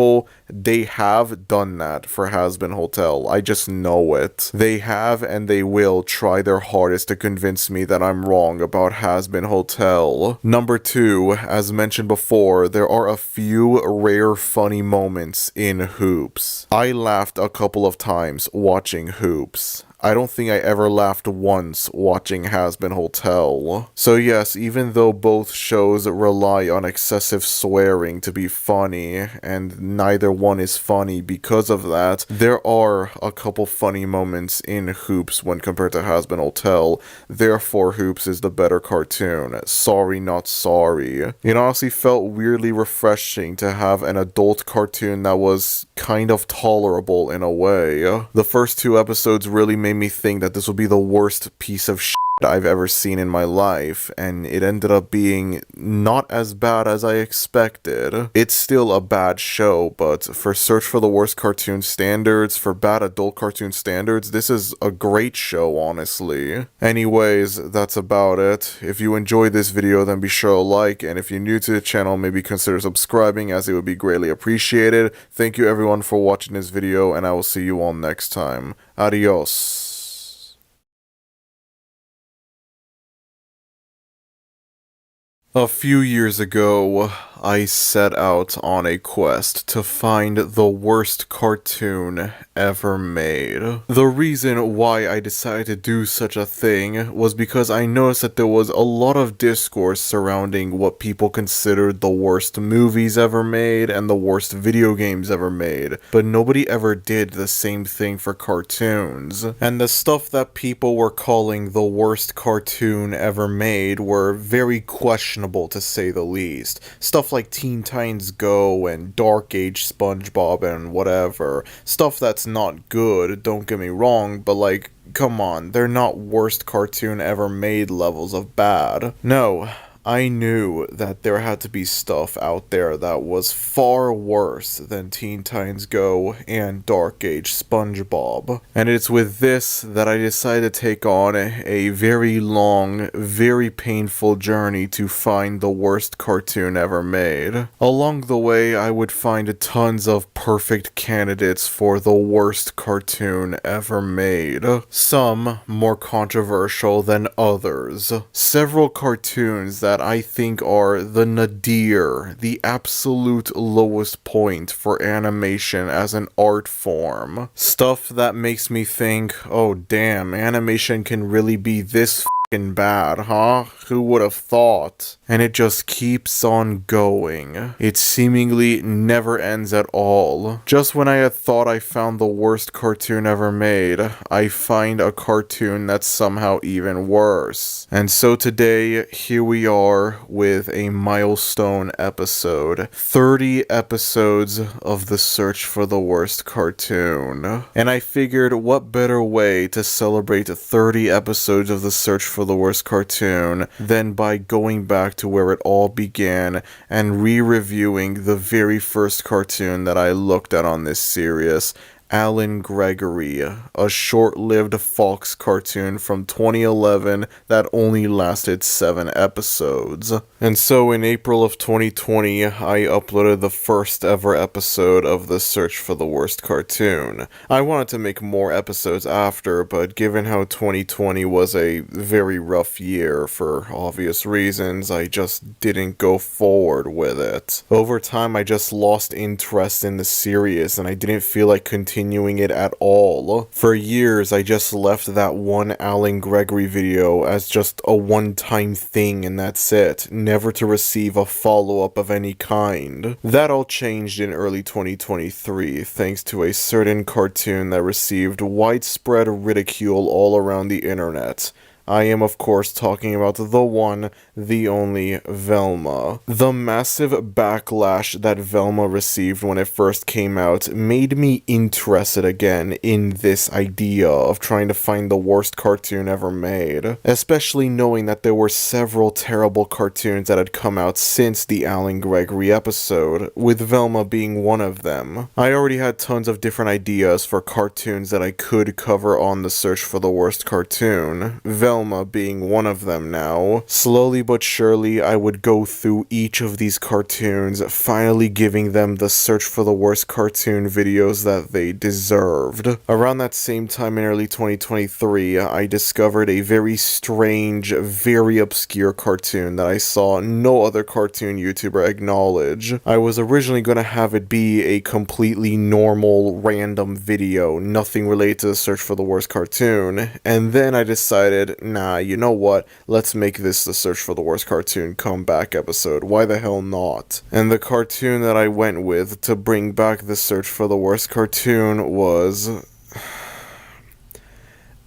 Speaker 1: they have done that for Has-Been Hotel. I just know it. They have and they will try their hardest to convince me that I'm wrong about Has-Been Hotel. Number two, as mentioned before, there are a few rare funny moments in Hoops. I laughed a couple of times watching Hoops. I don't think I ever laughed once watching Hazbin Hotel. So yes, even though both shows rely on excessive swearing to be funny, and neither one is funny because of that, there are a couple funny moments in Hoops when compared to Hazbin Hotel. Therefore, Hoops is the better cartoon. Sorry, not sorry. It honestly felt weirdly refreshing to have an adult cartoon that was kind of tolerable in a way. The first two episodes really made me think that this would be the worst piece of shit I've ever seen in my life, and it ended up being not as bad as I expected. It's still a bad show, but for Search for the Worst cartoon standards, for bad adult cartoon standards, this is a great show, honestly. Anyways, that's about it. If you enjoyed this video, then be sure to like, and if you're new to the channel, maybe consider subscribing, as it would be greatly appreciated. Thank you everyone for watching this video, and I will see you all next time. Adios. A few years ago, I set out on a quest to find the worst cartoon ever made. The reason why I decided to do such a thing was because I noticed that there was a lot of discourse surrounding what people considered the worst movies ever made and the worst video games ever made, but nobody ever did the same thing for cartoons. And the stuff that people were calling the worst cartoon ever made were very questionable, to say the least. Stuff like Teen Titans Go and Dark Age SpongeBob and whatever. Stuff that's not good, don't get me wrong, but like, come on, they're not worst cartoon ever made levels of bad. No. I knew that there had to be stuff out there that was far worse than Teen Titans Go and Dark Age SpongeBob. And it's with this that I decided to take on a very long, very painful journey to find the worst cartoon ever made. Along the way, I would find tons of perfect candidates for the worst cartoon ever made. Some more controversial than others. Several cartoons that I think are the nadir, the absolute lowest point for animation as an art form. Stuff that makes me think, oh damn, animation can really be this f***ing bad, huh? Who would have thought? And it just keeps on going. It seemingly never ends at all. Just when I had thought I found the worst cartoon ever made, I find a cartoon that's somehow even worse. And so today, here we are with a milestone episode. 30 episodes of the search for the worst cartoon. And I figured, what better way to celebrate 30 episodes of the search for the worst cartoon than by going back to where it all began and re-reviewing the very first cartoon that I looked at on this series, Alan Gregory, a short-lived Fox cartoon from 2011 that only lasted 7 episodes. And so in April of 2020, I uploaded the first ever episode of the search for the worst cartoon. I wanted to make more episodes after, but given how 2020 was a very rough year for obvious reasons, I just didn't go forward with it. Over time, I just lost interest in the series, and I didn't feel like continuing it at all. For years, I just left that one Alan Gregory video as just a one-time thing and that's it, never to receive a follow-up of any kind. That all changed in early 2023 thanks to a certain cartoon that received widespread ridicule all around the internet. I am, of course, talking about the one, the only Velma. The massive backlash that Velma received when it first came out made me interested again in this idea of trying to find the worst cartoon ever made, especially knowing that there were several terrible cartoons that had come out since the Alan Gregory episode, with Velma being one of them. I already had tons of different ideas for cartoons that I could cover on the search for the worst cartoon. Velma Velma being one of them now. Slowly but surely, I would go through each of these cartoons, finally giving them the search for the worst cartoon videos that they deserved. Around that same time in early 2023, I discovered a very strange, very obscure cartoon that I saw no other cartoon YouTuber acknowledge. I was originally going to have it be a completely normal, random video, nothing related to the search for the worst cartoon, and then I decided, nah, you know what, let's make this the search for the worst cartoon comeback episode, why the hell not? And the cartoon that I went with to bring back the search for the worst cartoon was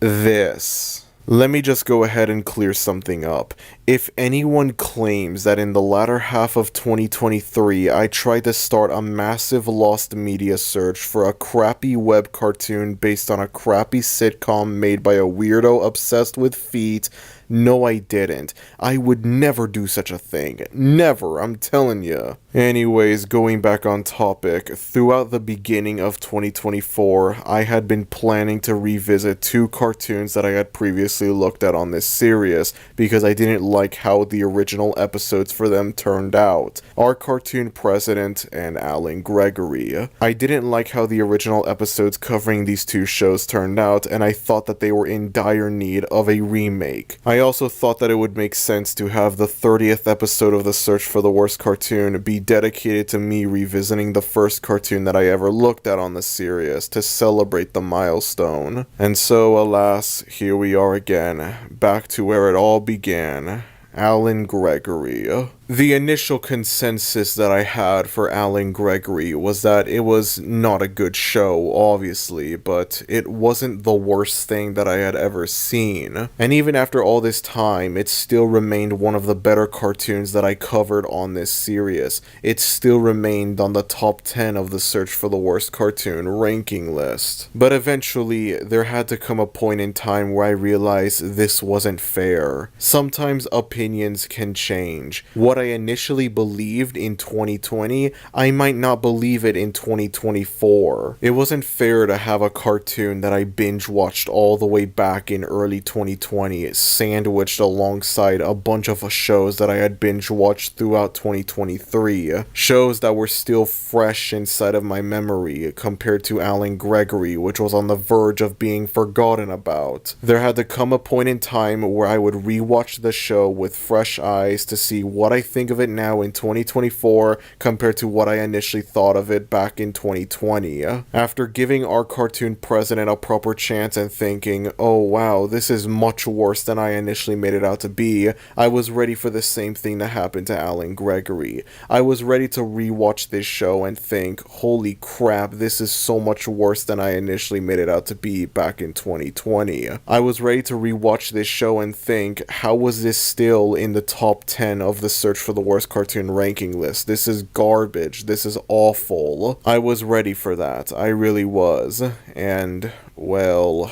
Speaker 1: this. Let me just go ahead and clear something up. If anyone claims that in the latter half of 2023 I tried to start a massive lost media search for a crappy web cartoon based on a crappy sitcom made by a weirdo obsessed with feet, no, I didn't. I would never do such a thing. Never, I'm telling you. Anyways, going back on topic, throughout the beginning of 2024, I had been planning to revisit two cartoons that I had previously looked at on this series, because I didn't like how the original episodes for them turned out. Our cartoon president and Alan Gregory. I didn't like how the original episodes covering these two shows turned out, and I thought that they were in dire need of a remake. I also thought that it would make sense to have the 30th episode of the search for the worst cartoon be dedicated to me revisiting the first cartoon that I ever looked at on the series to celebrate the milestone. And so, alas, here we are again, back to where it all began. Alan Gregory. The initial consensus that I had for Alan Gregory was that it was not a good show, obviously, but it wasn't the worst thing that I had ever seen. And even after all this time, it still remained one of the better cartoons that I covered on this series. It still remained on the top 10 of the search for the worst cartoon ranking list. But eventually, there had to come a point in time where I realized this wasn't fair. Sometimes opinions can change. What I initially believed in 2020, I might not believe it in 2024. It wasn't fair to have a cartoon that I binge watched all the way back in early 2020 sandwiched alongside a bunch of shows that I had binge watched throughout 2023. Shows that were still fresh inside of my memory compared to Alan Gregory, which was on the verge of being forgotten about. There had to come a point in time where I would rewatch the show with fresh eyes to see what I think of it now in 2024 compared to what I initially thought of it back in 2020. After giving our cartoon president a proper chance and thinking, oh wow, this is much worse than I initially made it out to be, I was ready for the same thing to happen to Alan Gregory. I was ready to rewatch this show and think, holy crap, this is so much worse than I initially made it out to be back in 2020. I was ready to rewatch this show and think, how was this still in the top 10 of the search for the worst cartoon ranking list? This is garbage. This is awful. I was ready for that. I really was. And, well,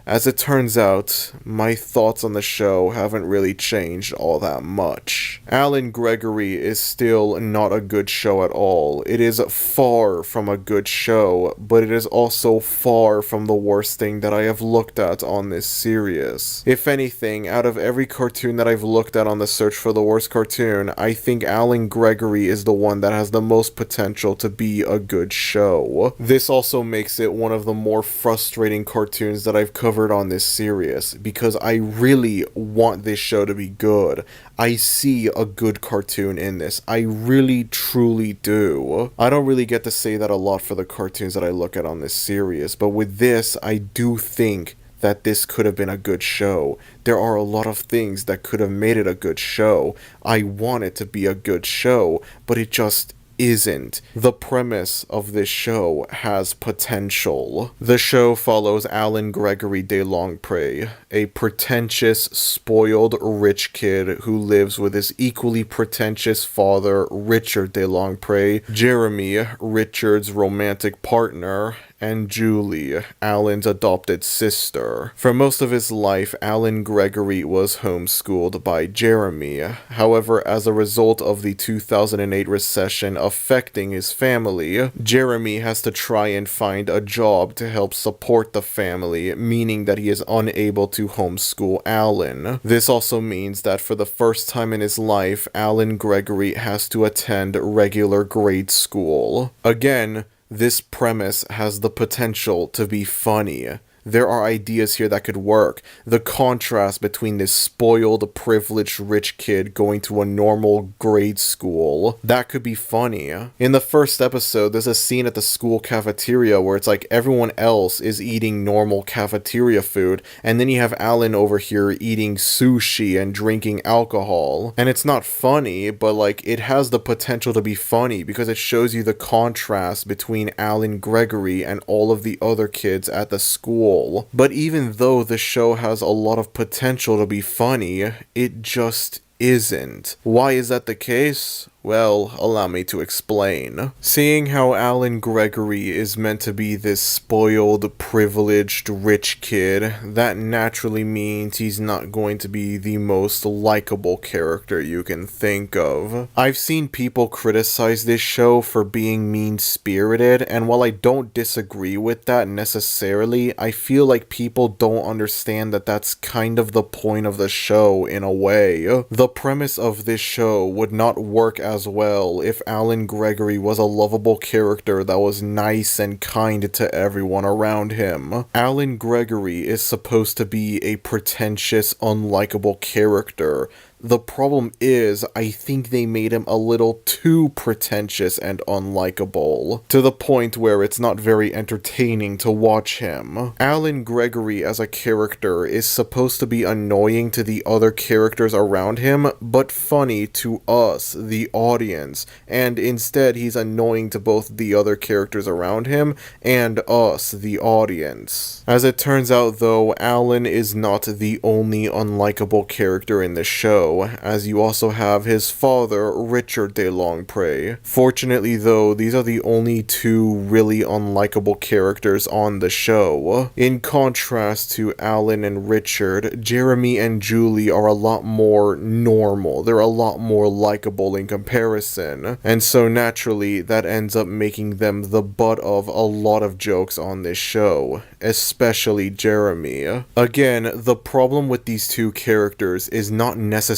Speaker 1: as it turns out, my thoughts on the show haven't really changed all that much. Alan Gregory is still not a good show at all. It is far from a good show, but it is also far from the worst thing that I have looked at on this series. If anything, out of every cartoon that I've looked at on the search for the worst cartoon, I think Alan Gregory is the one that has the most potential to be a good show. This also makes it one of the more frustrating cartoons that I've covered on this series, because I really want this show to be good. I see a good cartoon in this. I really truly do. I don't really get to say that a lot for the cartoons that I look at on this series, but with this, I do think that this could have been a good show. There are a lot of things that could have made it a good show. I want it to be a good show, but it just isn't. The premise of this show has potential. The show follows Alan Gregory de Longpre, a pretentious, spoiled, rich kid who lives with his equally pretentious father, Richard de Longpre, Jeremy, Richard's romantic partner, and Julie, Alan's adopted sister. For most of his life, Alan Gregory was homeschooled by Jeremy. However, as a result of the 2008 recession affecting his family, Jeremy has to try and find a job to help support the family, meaning that he is unable to homeschool Alan. This also means that for the first time in his life, Alan Gregory has to attend regular grade school. Again, this premise has the potential to be funny. There are ideas here that could work. The contrast between this spoiled, privileged, rich kid going to a normal grade school, that could be funny. In the first episode, there's a scene at the school cafeteria where it's like everyone else is eating normal cafeteria food, and then you have Alan over here eating sushi and drinking alcohol. And it's not funny, but like it has the potential to be funny because it shows you the contrast between Alan Gregory and all of the other kids at the school. But even though the show has a lot of potential to be funny, it just isn't. Why is that the case? Well, allow me to explain. Seeing how Alan Gregory is meant to be this spoiled, privileged, rich kid, that naturally means he's not going to be the most likable character you can think of. I've seen people criticize this show for being mean-spirited, and while I don't disagree with that necessarily, I feel like people don't understand that that's kind of the point of the show in a way. The premise of this show would not work as well if Alan Gregory was a lovable character that was nice and kind to everyone around him. Alan Gregory is supposed to be a pretentious, unlikable character. The problem is, I think they made him a little too pretentious and unlikable, to the point where it's not very entertaining to watch him. Alan Gregory as a character is supposed to be annoying to the other characters around him, but funny to us, the audience, and instead he's annoying to both the other characters around him and us, the audience. As it turns out though, Alan is not the only unlikable character in the show, as you also have his father, Richard de Longpre. Fortunately though, these are the only two really unlikable characters on the show. In contrast to Alan and Richard, Jeremy and Julie are a lot more normal. They're a lot more likable in comparison, and so naturally that ends up making them the butt of a lot of jokes on this show, especially Jeremy. Again, the problem with these two characters is not necessarily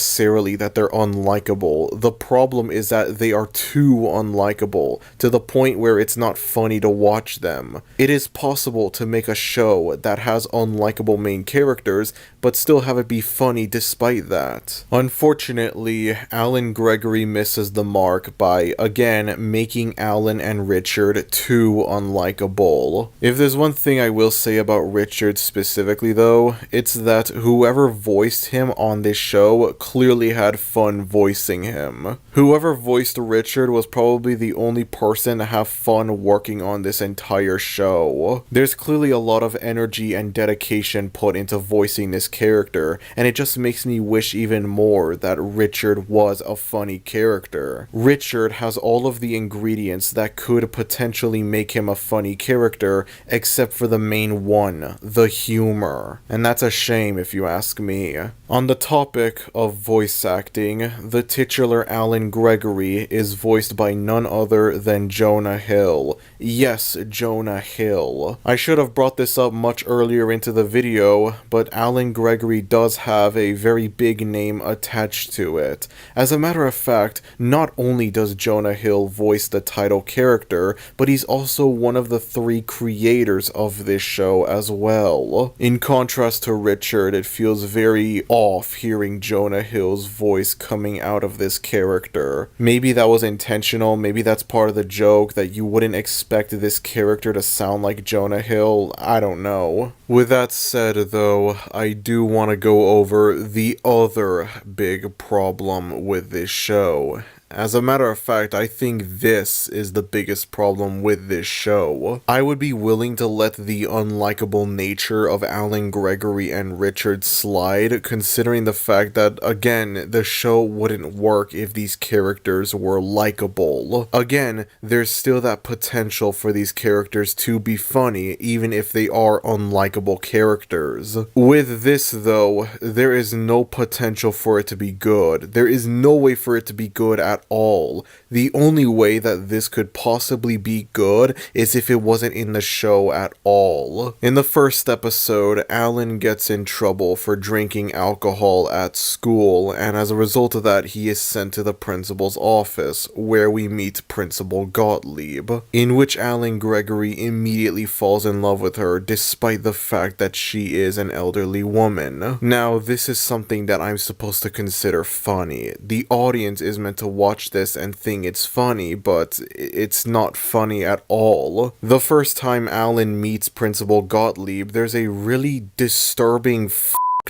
Speaker 1: that they're unlikable. The problem is that they are too unlikable, to the point where it's not funny to watch them. It is possible to make a show that has unlikable main characters, but still have it be funny despite that. Unfortunately, Alan Gregory misses the mark by, again, making Alan and Richard too unlikable. If there's one thing I will say about Richard specifically though, it's that whoever voiced him on this show clearly had fun voicing him. Whoever voiced Richard was probably the only person to have fun working on this entire show. There's clearly a lot of energy and dedication put into voicing this character, and it just makes me wish even more that Richard was a funny character. Richard has all of the ingredients that could potentially make him a funny character, except for the main one, the humor. And that's a shame if you ask me. On the topic of voice acting, the titular Alan Gregory is voiced by none other than Jonah Hill. Yes, Jonah Hill. I should have brought this up much earlier into the video, but Alan Gregory does have a very big name attached to it. As a matter of fact, not only does Jonah Hill voice the title character, but he's also one of the 3 creators of this show as well. In contrast to Richard, it feels very off hearing Jonah Hill's voice coming out of this character. Maybe that was intentional, maybe that's part of the joke that you wouldn't expect this character to sound like Jonah Hill, I don't know. With that said though, I do want to go over the other big problem with this show, As a matter of fact, I think this is the biggest problem with this show. I would be willing to let the unlikable nature of Alan, Gregory, and Richard slide, considering the fact that, again, the show wouldn't work if these characters were likable. Again, there's still that potential for these characters to be funny, even if they are unlikable characters. With this, though, there is no potential for it to be good. There is no way for it to be good at all. The only way that this could possibly be good is if it wasn't in the show at all. In the first episode, Alan gets in trouble for drinking alcohol at school, and as a result of that, he is sent to the principal's office, where we meet Principal Gottlieb, in which Alan Gregory immediately falls in love with her, despite the fact that she is an elderly woman. Now, this is something that I'm supposed to consider funny. The audience is meant to watch this and think it's funny, but it's not funny at all. The first time Alan meets Principal Gottlieb, there's a really disturbing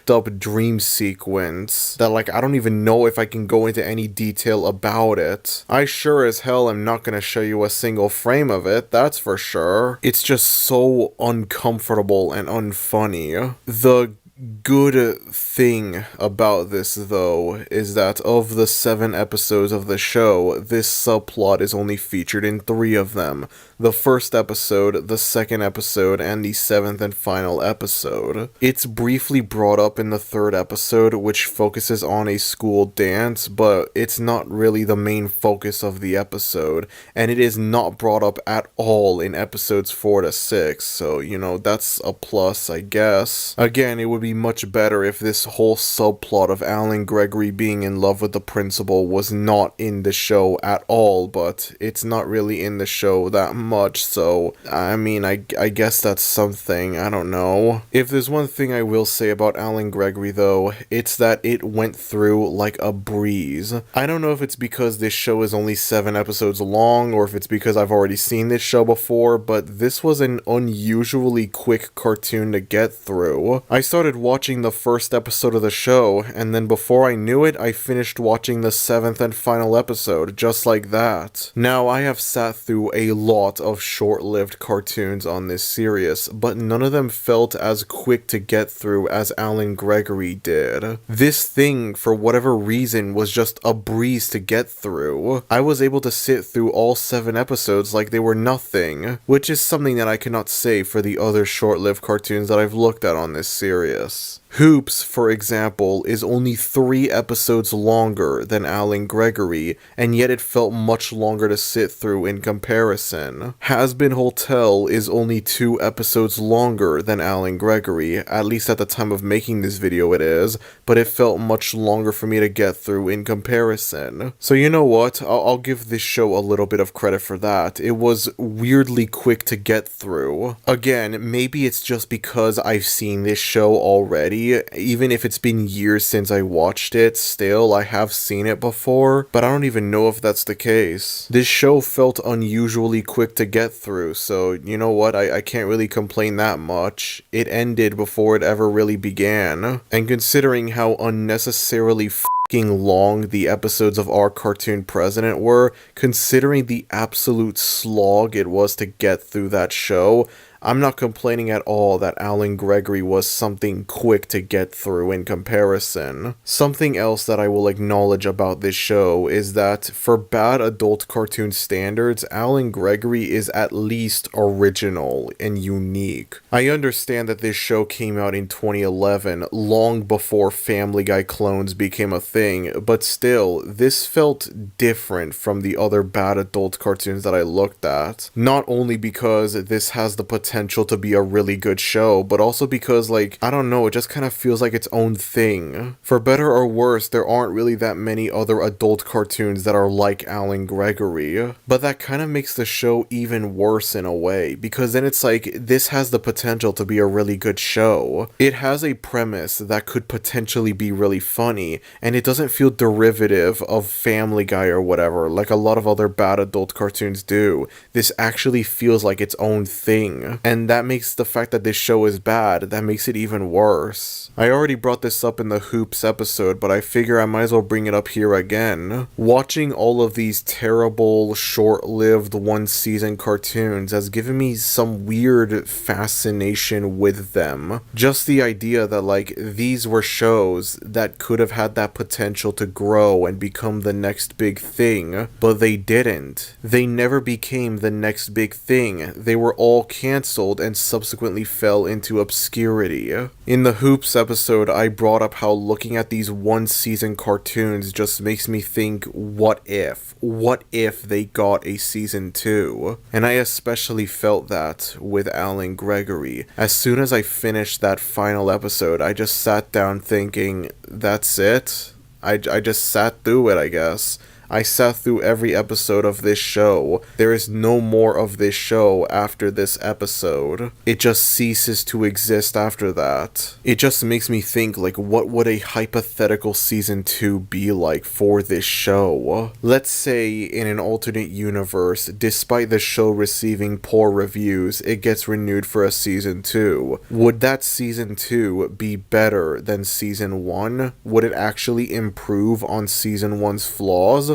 Speaker 1: up dream sequence that, like, I don't even know if I can go into any detail about it. I sure as hell am not gonna show you a single frame of it, that's for sure. It's just so uncomfortable and unfunny. The good thing about this, though, is that of the 7 episodes of the show, this subplot is only featured in 3 of them. The first episode, the second episode, and the 7th and final episode. It's briefly brought up in the 3rd episode, which focuses on a school dance, but it's not really the main focus of the episode, and it is not brought up at all in episodes 4 to 6, so, you know, that's a plus, I guess. Again, it would be much better if this whole subplot of Alan Gregory being in love with the principal was not in the show at all, but it's not really in the show that much, so I mean, I guess that's something. I don't know. If there's one thing I will say about Alan Gregory, though, it's that it went through like a breeze. I don't know if it's because this show is only 7 episodes long, or if it's because I've already seen this show before, but this was an unusually quick cartoon to get through. I started watching the first episode of the show, and then before I knew it, I finished watching the 7th and final episode, just like that. Now, I have sat through a lot of short-lived cartoons on this series, but none of them felt as quick to get through as Alan Gregory did. This thing, for whatever reason, was just a breeze to get through. I was able to sit through all 7 episodes like they were nothing, which is something that I cannot say for the other short-lived cartoons that I've looked at on this series. Hoops, for example, is only 3 episodes longer than Alan Gregory, and yet it felt much longer to sit through in comparison. Has-Been Hotel is only 2 episodes longer than Alan Gregory, at least at the time of making this video it is, but it felt much longer for me to get through in comparison. So you know what, I'll give this show a little bit of credit for that. It was weirdly quick to get through. Again, maybe it's just because I've seen this show already. Even if it's been years since I watched it, still, I have seen it before, but I don't even know if that's the case. This show felt unusually quick to get through, so you know what, I can't really complain that much. It ended before it ever really began, and considering how unnecessarily long the episodes of Our Cartoon President were, considering the absolute slog it was to get through that show, I'm not complaining at all that Alan Gregory was something quick to get through in comparison. Something else that I will acknowledge about this show is that, for bad adult cartoon standards, Alan Gregory is at least original and unique. I understand that this show came out in 2011, long before Family Guy clones became a thing, but still, this felt different from the other bad adult cartoons that I looked at. Not only because this has the potential to be a really good show, but also because, like, I don't know, it just kind of feels like its own thing. For better or worse, there aren't really that many other adult cartoons that are like Alan Gregory. But that kind of makes the show even worse in a way, because then it's like, this has the potential to be a really good show. It has a premise that could potentially be really funny, and it doesn't feel derivative of Family Guy or whatever, like a lot of other bad adult cartoons do. This actually feels like its own thing. And that makes the fact that this show is bad, that makes it even worse. I already brought this up in the Hoops episode, but I figure I might as well bring it up here again. Watching all of these terrible, short-lived one-season cartoons has given me some weird fascination with them. Just the idea that, like, these were shows that could have had that potential to grow and become the next big thing, but they didn't. They never became the next big thing. They were all cancelled and subsequently fell into obscurity. In the Hoops episode, I brought up how looking at these one-season cartoons just makes me think, what if? What if they got a season 2? And I especially felt that with Alan Gregory. As soon as I finished that final episode, I just sat down thinking, that's it? I just sat through it, I guess. I sat through every episode of this show. There is no more of this show after this episode. It just ceases to exist after that. It just makes me think, like, what would a hypothetical season 2 be like for this show? Let's say in an alternate universe, despite the show receiving poor reviews, it gets renewed for a season 2. Would that season 2 be better than season 1? Would it actually improve on season 1's flaws?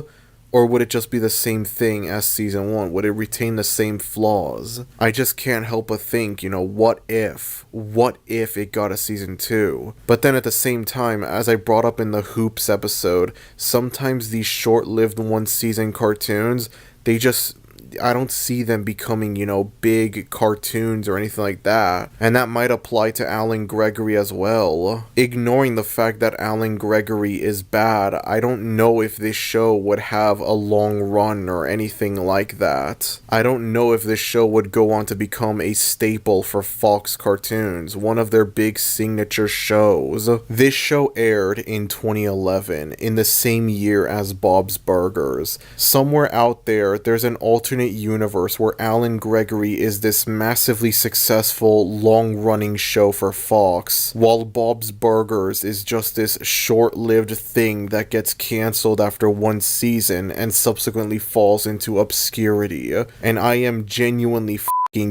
Speaker 1: Or would it just be the same thing as season 1? Would it retain the same flaws? I just can't help but think, what if? What if it got a season 2? But then at the same time, as I brought up in the Hoops episode, sometimes these short-lived one-season cartoons, I don't see them becoming, big cartoons or anything like that. And that might apply to Alan Gregory as well. Ignoring the fact that Alan Gregory is bad, I don't know if this show would have a long run or anything like that. I don't know if this show would go on to become a staple for Fox Cartoons, one of their big signature shows. This show aired in 2011, in the same year as Bob's Burgers. Somewhere out there's an alternate universe where Alan Gregory is this massively successful, long-running show for Fox, while Bob's Burgers is just this short-lived thing that gets cancelled after one season and subsequently falls into obscurity. And I am genuinely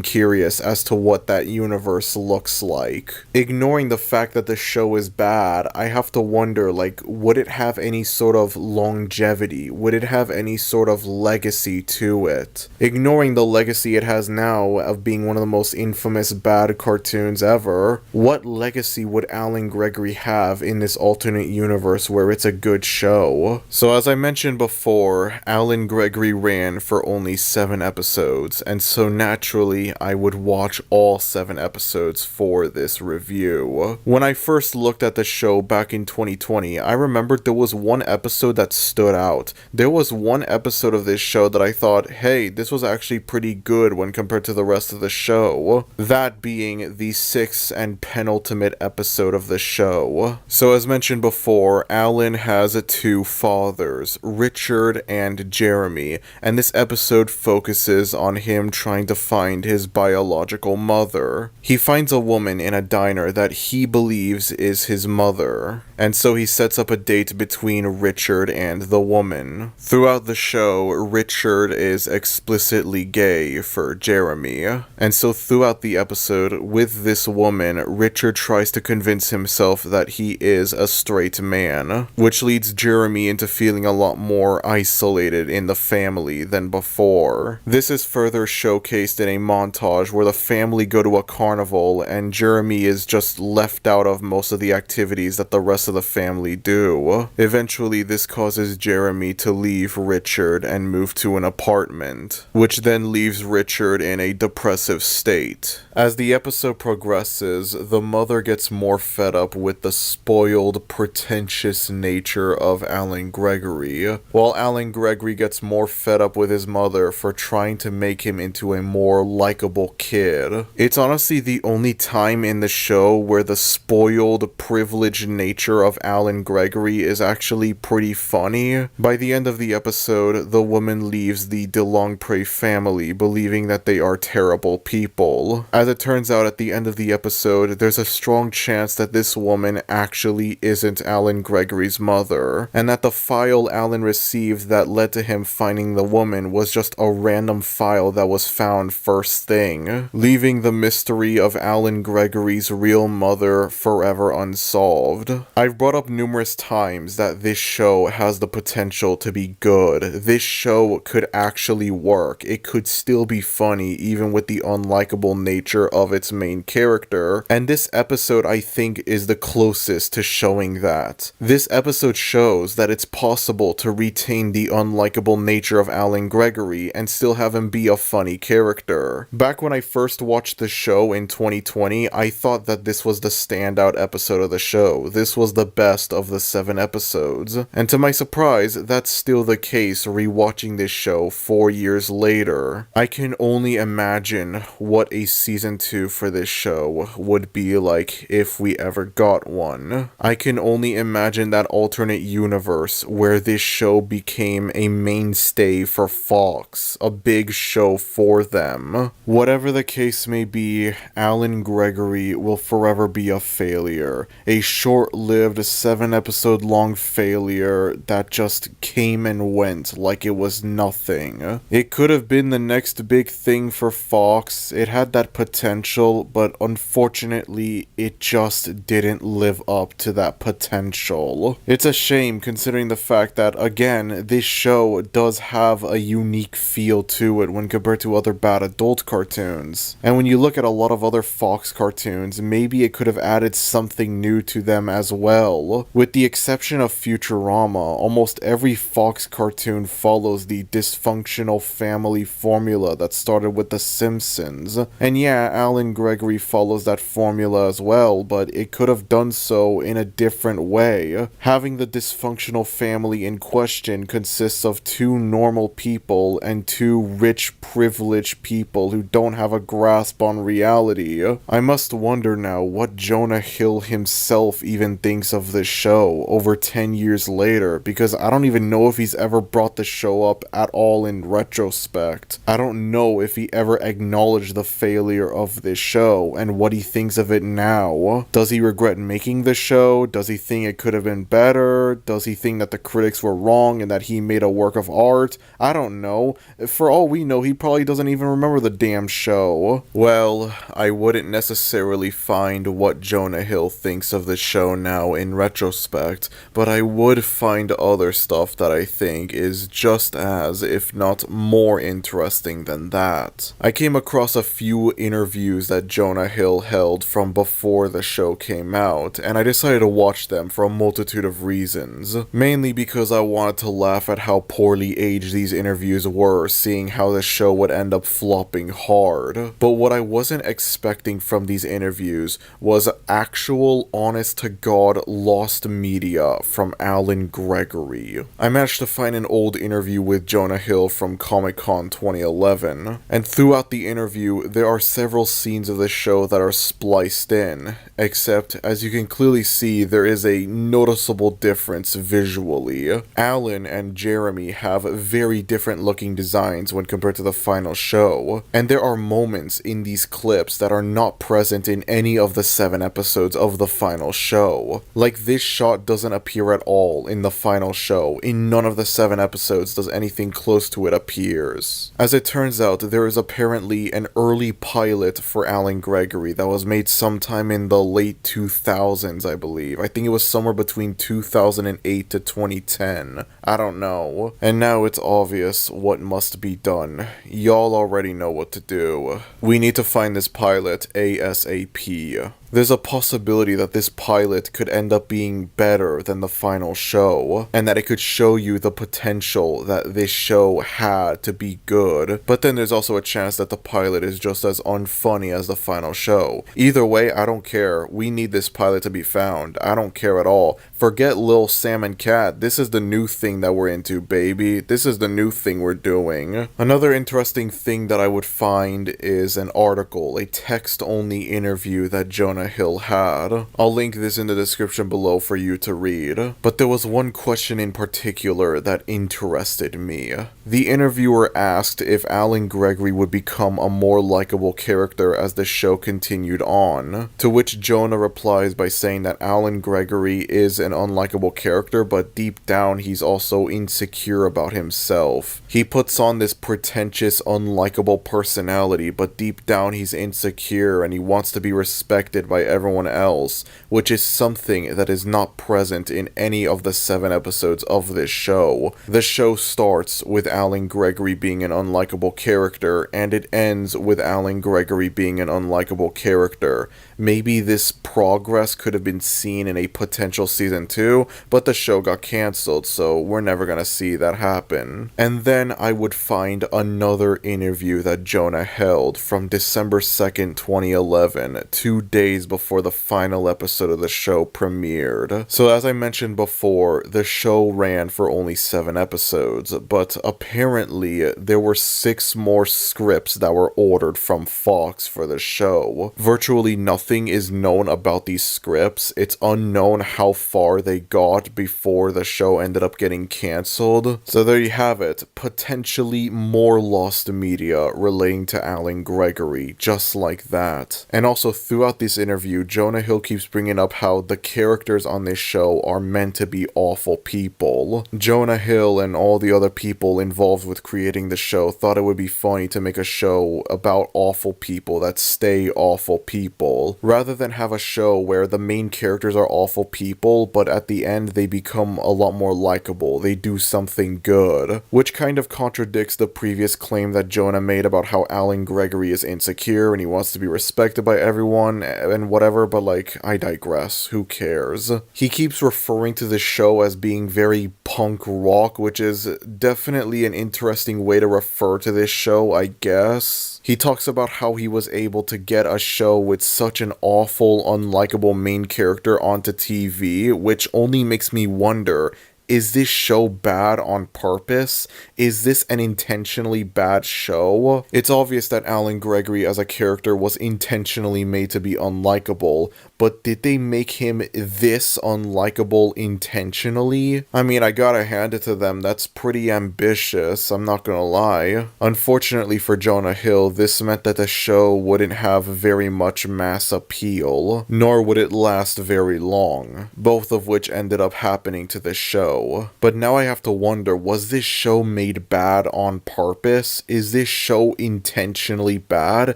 Speaker 1: curious as to what that universe looks like. Ignoring the fact that the show is bad, I have to wonder, would it have any sort of longevity? Would it have any sort of legacy to it? Ignoring the legacy it has now of being one of the most infamous bad cartoons ever, what legacy would Alan Gregory have in this alternate universe where it's a good show? So as I mentioned before, Alan Gregory ran for only 7 episodes, and so naturally I would watch all 7 episodes for this review. When I first looked at the show back in 2020, I remembered there was one episode that stood out. There was one episode of this show that I thought, hey, this was actually pretty good when compared to the rest of the show. That being the 6th and penultimate episode of the show. So as mentioned before, Alan has 2 fathers, Richard and Jeremy, and this episode focuses on him trying to find his biological mother. He finds a woman in a diner that he believes is his mother, and so he sets up a date between Richard and the woman. Throughout the show, Richard is explicitly gay for Jeremy, and so throughout the episode, with this woman, Richard tries to convince himself that he is a straight man, which leads Jeremy into feeling a lot more isolated in the family than before. This is further showcased in a montage where the family go to a carnival and Jeremy is just left out of most of the activities that the rest of the family do. Eventually, this causes Jeremy to leave Richard and move to an apartment, which then leaves Richard in a depressive state. As the episode progresses, the mother gets more fed up with the spoiled, pretentious nature of Alan Gregory, while Alan Gregory gets more fed up with his mother for trying to make him into a more likable kid. It's honestly the only time in the show where the spoiled, privileged nature of Alan Gregory is actually pretty funny. By the end of the episode, the woman leaves the DeLongpre family believing that they are terrible people. As it turns out, at the end of the episode, there's a strong chance that this woman actually isn't Alan Gregory's mother, and that the file Alan received that led to him finding the woman was just a random file that was found first worst thing, leaving the mystery of Alan Gregory's real mother forever unsolved. I've brought up numerous times that this show has the potential to be good. This show could actually work. It could still be funny even with the unlikable nature of its main character, and this episode I think is the closest to showing that. This episode shows that it's possible to retain the unlikable nature of Alan Gregory and still have him be a funny character. Back when I first watched the show in 2020, I thought that this was the standout episode of the show. This was the best of the 7 episodes. And to my surprise, that's still the case rewatching this show 4 years later. I can only imagine what a season 2 for this show would be like if we ever got one. I can only imagine that alternate universe where this show became a mainstay for Fox, a big show for them. Whatever the case may be, Alan Gregory will forever be a failure. A short-lived 7-episode long failure that just came and went like it was nothing. It could have been the next big thing for Fox. It had that potential, but unfortunately, it just didn't live up to that potential. It's a shame considering the fact that, again, this show does have a unique feel to it when compared to other bad adult cartoons. And when you look at a lot of other Fox cartoons, maybe it could have added something new to them as well. With the exception of Futurama, almost every Fox cartoon follows the dysfunctional family formula that started with The Simpsons. And yeah, Alan Gregory follows that formula as well, but it could have done so in a different way. Having the dysfunctional family in question consists of 2 normal people and 2 rich, privileged people who don't have a grasp on reality. I must wonder now what Jonah Hill himself even thinks of this show over 10 years later, because I don't even know if he's ever brought the show up at all in retrospect. I don't know if he ever acknowledged the failure of this show and what he thinks of it now. Does he regret making the show? Does he think it could have been better? Does he think that the critics were wrong and that he made a work of art? I don't know. For all we know, he probably doesn't even remember the damn show. Well, I wouldn't necessarily find what Jonah Hill thinks of the show now in retrospect, but I would find other stuff that I think is just as, if not more interesting than that. I came across a few interviews that Jonah Hill held from before the show came out, and I decided to watch them for a multitude of reasons. Mainly because I wanted to laugh at how poorly aged these interviews were, seeing how the show would end up flopping hard. But what I wasn't expecting from these interviews was actual honest-to-God lost media from Alan Gregory. I managed to find an old interview with Jonah Hill from Comic-Con 2011, and throughout the interview, there are several scenes of the show that are spliced in, except, as you can clearly see, there is a noticeable difference visually. Alan and Jeremy have very different looking designs when compared to the final show, and there are moments in these clips that are not present in any of the 7 episodes of the final show. Like, this shot doesn't appear at all in the final show. In none of the 7 episodes does anything close to it appears. As it turns out, there is apparently an early pilot for Alan Gregory that was made sometime in the late 2000s, I believe. I think it was somewhere between 2008 to 2010. I don't know. And now it's obvious what must be done. Y'all already know what to do. We need to find this pilot ASAP. There's a possibility that this pilot could end up being better than the final show, and that it could show you the potential that this show had to be good, but then there's also a chance that the pilot is just as unfunny as the final show. Either way, I don't care. We need this pilot to be found. I don't care at all. Forget Lil Sam and Cat. This is the new thing that we're into, baby. This is the new thing we're doing. Another interesting thing that I would find is an article, a text-only interview that Jonah Jonah Hill had. I'll link this in the description below for you to read. But there was one question in particular that interested me. The interviewer asked if Alan Gregory would become a more likable character as the show continued on, to which Jonah replies by saying that Alan Gregory is an unlikable character, but deep down he's also insecure about himself. He puts on this pretentious, unlikable personality, but deep down he's insecure and he wants to be respected by everyone else, which is something that is not present in any of the 7 episodes of this show. The show starts with Alan Gregory being an unlikable character, and it ends with Alan Gregory being an unlikable character. Maybe this progress could have been seen in a potential season 2, but the show got cancelled, so we're never gonna see that happen. And then I would find another interview that Jonah held from December 2nd, 2011, 2 days before the final episode of the show premiered. So as I mentioned before, the show ran for only 7 episodes, but apparently there were 6 more scripts that were ordered from Fox for the show. Virtually nothing is known about these scripts. It's unknown how far they got before the show ended up getting cancelled. So there you have it, potentially more lost media relating to Alan Gregory, just like that. And also throughout this interview, Jonah Hill keeps bringing up how the characters on this show are meant to be awful people. Jonah Hill and all the other people involved with creating the show thought it would be funny to make a show about awful people that stay awful people, rather than have a show where the main characters are awful people, but at the end they become a lot more likable, they do something good, which kind of contradicts the previous claim that Jonah made about how Alan Gregory is insecure and he wants to be respected by everyone and whatever, but like, I digress, who cares. He keeps referring to the show as being very punk rock, which is definitely an interesting way to refer to this show, I guess. He talks about how he was able to get a show with such an awful, unlikable main character onto TV, which only makes me wonder, is this show bad on purpose? Is this an intentionally bad show? It's obvious that Alan Gregory as a character was intentionally made to be unlikable, but did they make him this unlikable intentionally? I mean, I gotta hand it to them, that's pretty ambitious, I'm not gonna lie. Unfortunately for Jonah Hill, this meant that the show wouldn't have very much mass appeal, nor would it last very long, both of which ended up happening to the show. But now I have to wonder, was this show made bad on purpose? Is this show intentionally bad?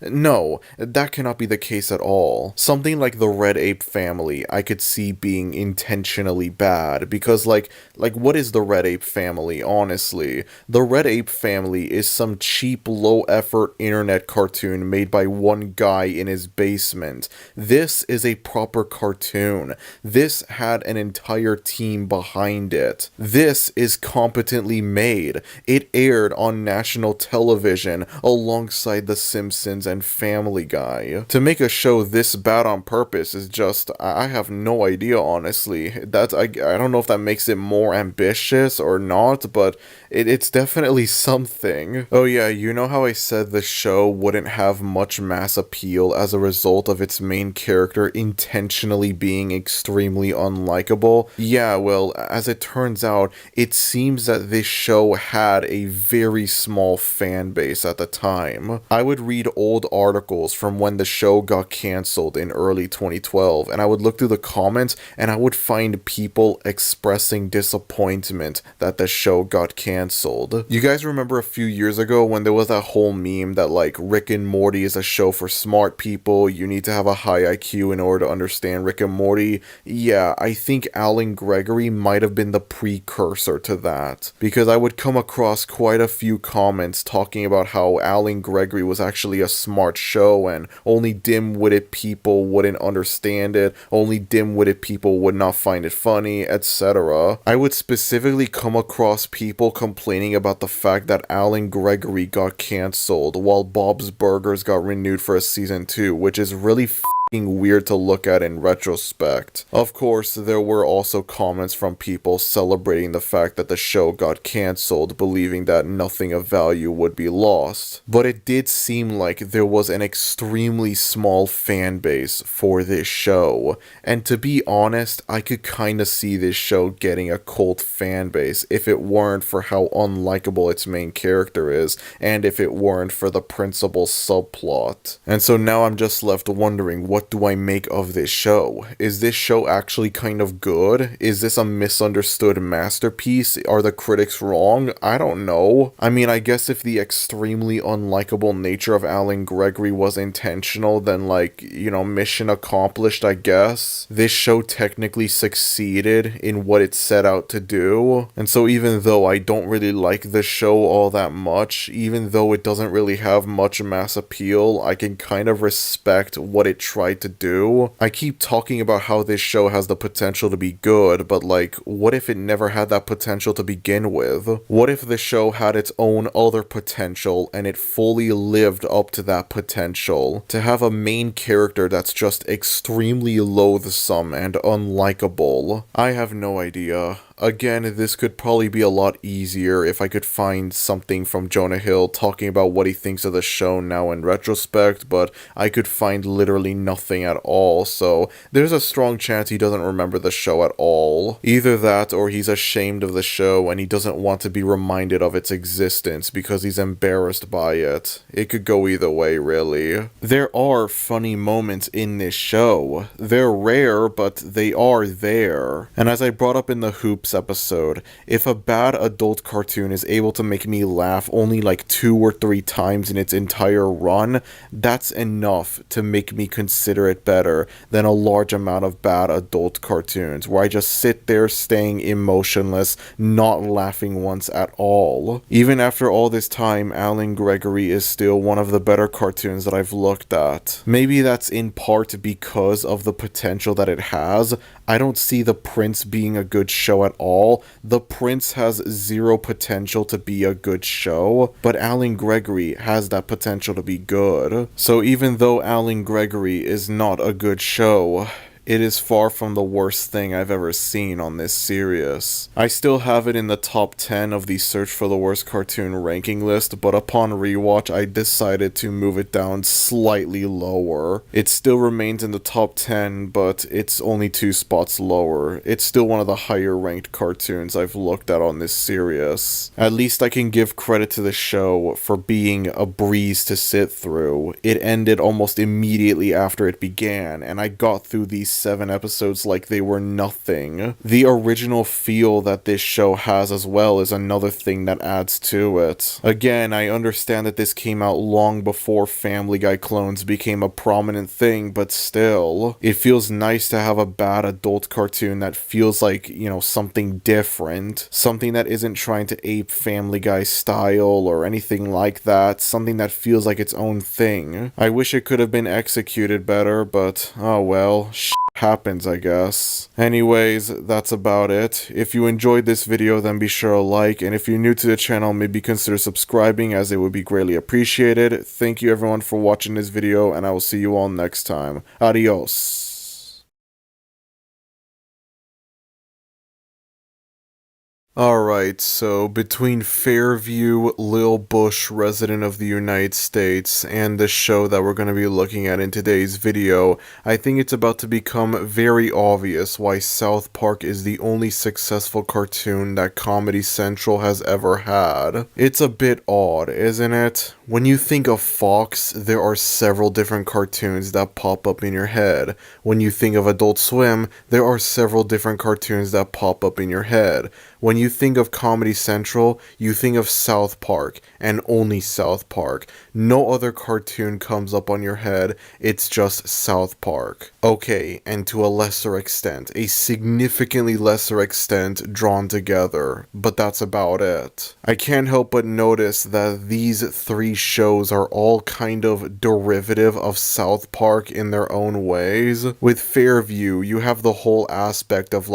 Speaker 1: No, that cannot be the case at all. Something like the Red Ape Family, I could see being intentionally bad, because like what is the Red Ape Family, honestly? The Red Ape Family is some cheap, low-effort internet cartoon made by one guy in his basement. This is a proper cartoon. This had an entire team behind it. This is competently made. It aired on national television alongside The Simpsons and Family Guy. To make a show this bad on purpose is just, I have no idea, honestly. I don't know if that makes it more ambitious or not, but it's definitely something. Oh yeah, you know how I said the show wouldn't have much mass appeal as a result of its main character intentionally being extremely unlikable? Yeah, well, as it turns out, it seems that this show had a very small fan base at the time. I would read old articles from when the show got cancelled in early 2012, and I would look through the comments and I would find people expressing disappointment that the show got cancelled. You guys remember a few years ago when there was that whole meme that like Rick and Morty is a show for smart people, you need to have a high IQ in order to understand Rick and Morty? Yeah, I think Alan Gregory might have been the precursor to that, because I would come across quite a few comments talking about how Alan Gregory was actually a smart show and only dim-witted people wouldn't understand it, only dim-witted people would not find it funny, etc. I would specifically come across people complaining about the fact that Alan Gregory got cancelled while Bob's Burgers got renewed for a season 2, which is really weird to look at in retrospect. Of course, there were also comments from people celebrating the fact that the show got cancelled, believing that nothing of value would be lost. But it did seem like there was an extremely small fan base for this show, and to be honest, I could kinda see this show getting a cult fan base if it weren't for how unlikable its main character is, and if it weren't for the principal subplot. And so now I'm just left wondering, what do I make of this show? Is this show actually kind of good? Is this a misunderstood masterpiece? Are the critics wrong? I don't know. I mean, I guess if the extremely unlikable nature of Alan Gregory was intentional, then mission accomplished, I guess. This show technically succeeded in what it set out to do. And so even though I don't really like the show all that much, even though it doesn't really have much mass appeal, I can kind of respect what it tried to do. I keep talking about how this show has the potential to be good, but what if it never had that potential to begin with? What if the show had its own other potential and it fully lived up to that potential? To have a main character that's just extremely loathsome and unlikable. I have no idea. Again, this could probably be a lot easier if I could find something from Jonah Hill talking about what he thinks of the show now in retrospect, but I could find literally nothing at all, so there's a strong chance he doesn't remember the show at all. Either that, or he's ashamed of the show and he doesn't want to be reminded of its existence because he's embarrassed by it. It could go either way, really. There are funny moments in this show. They're rare, but they are there. And as I brought up in the Hoops episode, if a bad adult cartoon is able to make me laugh only 2 or 3 times in its entire run, that's enough to make me consider it better than a large amount of bad adult cartoons where I just sit there staying emotionless, not laughing once at all. Even after all this time, Alan Gregory is still one of the better cartoons that I've looked at. Maybe that's in part because of the potential that it has. I don't see The Prince being a good show at all. The Prince has zero potential to be a good show, but Alan Gregory has that potential to be good. So even though Alan Gregory is not a good show, it is far from the worst thing I've ever seen on this series. I still have it in the top 10 of the Search for the Worst Cartoon ranking list, but upon rewatch I decided to move it down slightly lower. It still remains in the top 10, but it's only 2 spots lower. It's still one of the higher ranked cartoons I've looked at on this series. At least I can give credit to the show for being a breeze to sit through. It ended almost immediately after it began, and I got through these 7 episodes like they were nothing. The original feel that this show has as well is another thing that adds to it. Again, I understand that this came out long before Family Guy clones became a prominent thing, but still, it feels nice to have a bad adult cartoon that feels like, something different. Something that isn't trying to ape Family Guy style or anything like that. Something that feels like its own thing. I wish it could have been executed better, but oh well, happens, I guess. Anyways, that's about it. If you enjoyed this video, then be sure to like, and if you're new to the channel, maybe consider subscribing, as it would be greatly appreciated. Thank you everyone for watching this video, and I will see you all next time. Adios. Alright, so between Fairview, Lil Bush, resident of the United States, and the show that we're going to be looking at in today's video, I think it's about to become very obvious why South Park is the only successful cartoon that Comedy Central has ever had. It's a bit odd, isn't it? When you think of Fox, there are several different cartoons that pop up in your head. When you think of Adult Swim, there are several different cartoons that pop up in your head. When you think of Comedy Central, you think of South Park, and only South Park. No other cartoon comes up on your head, it's just South Park. Okay, and to a lesser extent, a significantly lesser extent drawn together, but that's about it. I can't help but notice that these 3 shows are all kind of derivative of South Park in their own ways. With Fairview, you have the whole aspect of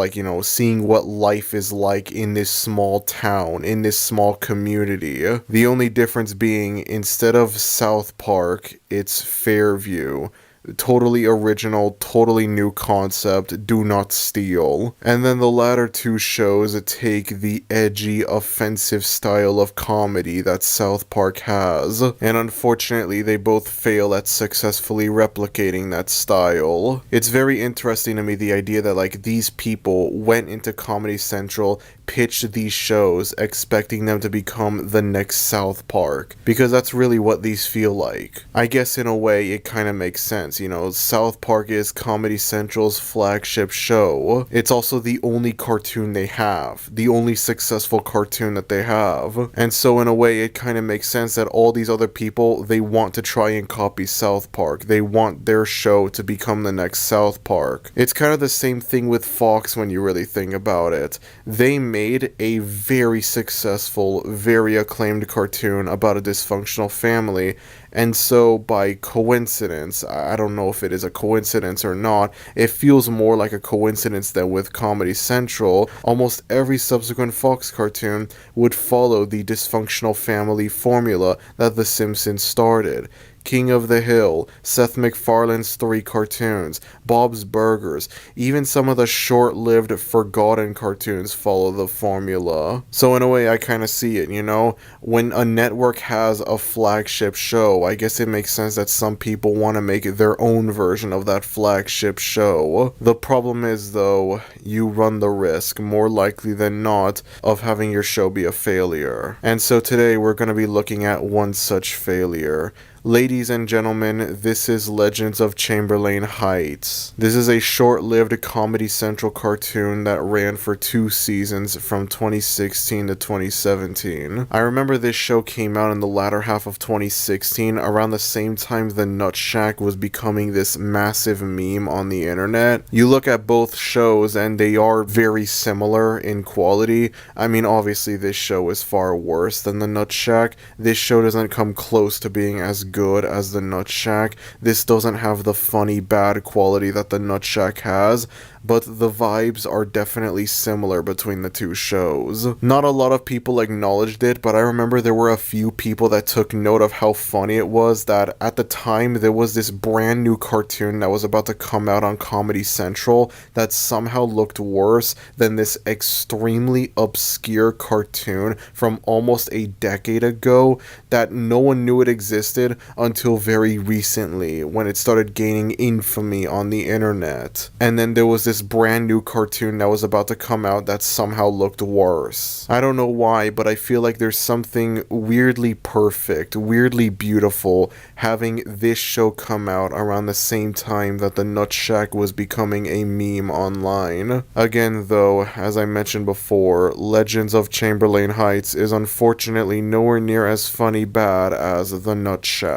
Speaker 1: seeing what life is like in this small town, in this small community. The only difference being, instead of South Park, it's Fairview. totally original, totally new concept, do not steal. And then the latter two shows take the edgy, offensive style of comedy that South Park has, and unfortunately they both fail at successfully replicating that style. It's very interesting to me, the idea that like these people went into Comedy Central, pitched these shows expecting them to become the next South Park, because that's really what these feel like. I guess in a way it kind of makes sense, you know, South Park is Comedy Central's flagship show. It's also the only cartoon they have, the only successful cartoon that they have, and so in a way it kind of makes sense that all these other people, they want to try and copy South Park. They want their show to become the next South Park. It's kind of the same thing with Fox when you really think about it. They made a very successful, very acclaimed cartoon about a dysfunctional family, and so by coincidence, I don't know if it is a coincidence or not, it feels more like a coincidence than with Comedy Central, almost every subsequent Fox cartoon would follow the dysfunctional family formula that The Simpsons started. King of the Hill, Seth MacFarlane's 3 cartoons, Bob's Burgers, even some of the short-lived forgotten cartoons follow the formula. So in a way I kind of see it, you know? When a network has a flagship show, I guess it makes sense that some people want to make their own version of that flagship show. The problem is though, you run the risk, more likely than not, of having your show be a failure. And so today we're going to be looking at one such failure. Ladies and gentlemen, this is Legends of Chamberlain Heights. This is a short-lived Comedy Central cartoon that ran for 2 seasons from 2016 to 2017. I remember this show came out in the latter half of 2016, around the same time the Nut Shack was becoming this massive meme on the internet. You look at both shows and they are very similar in quality. I mean, obviously this show is far worse than the Nut Shack. This show doesn't come close to being as good as the Nut Shack. This doesn't have the funny bad quality that the Nut Shack has, but the vibes are definitely similar between the two shows. Not a lot of people acknowledged it, but I remember there were a few people that took note of how funny it was that at the time there was this brand new cartoon that was about to come out on Comedy Central that somehow looked worse than this extremely obscure cartoon from almost a decade ago that no one knew it existed until very recently when it started gaining infamy on the internet. And then there was this brand new cartoon that was about to come out that somehow looked worse. I don't know why, but I feel like there's something weirdly perfect, weirdly beautiful having this show come out around the same time that the Nut Shack was becoming a meme online. Again though, as I mentioned before, Legends of Chamberlain Heights is unfortunately nowhere near as funny bad as the Nut Shack.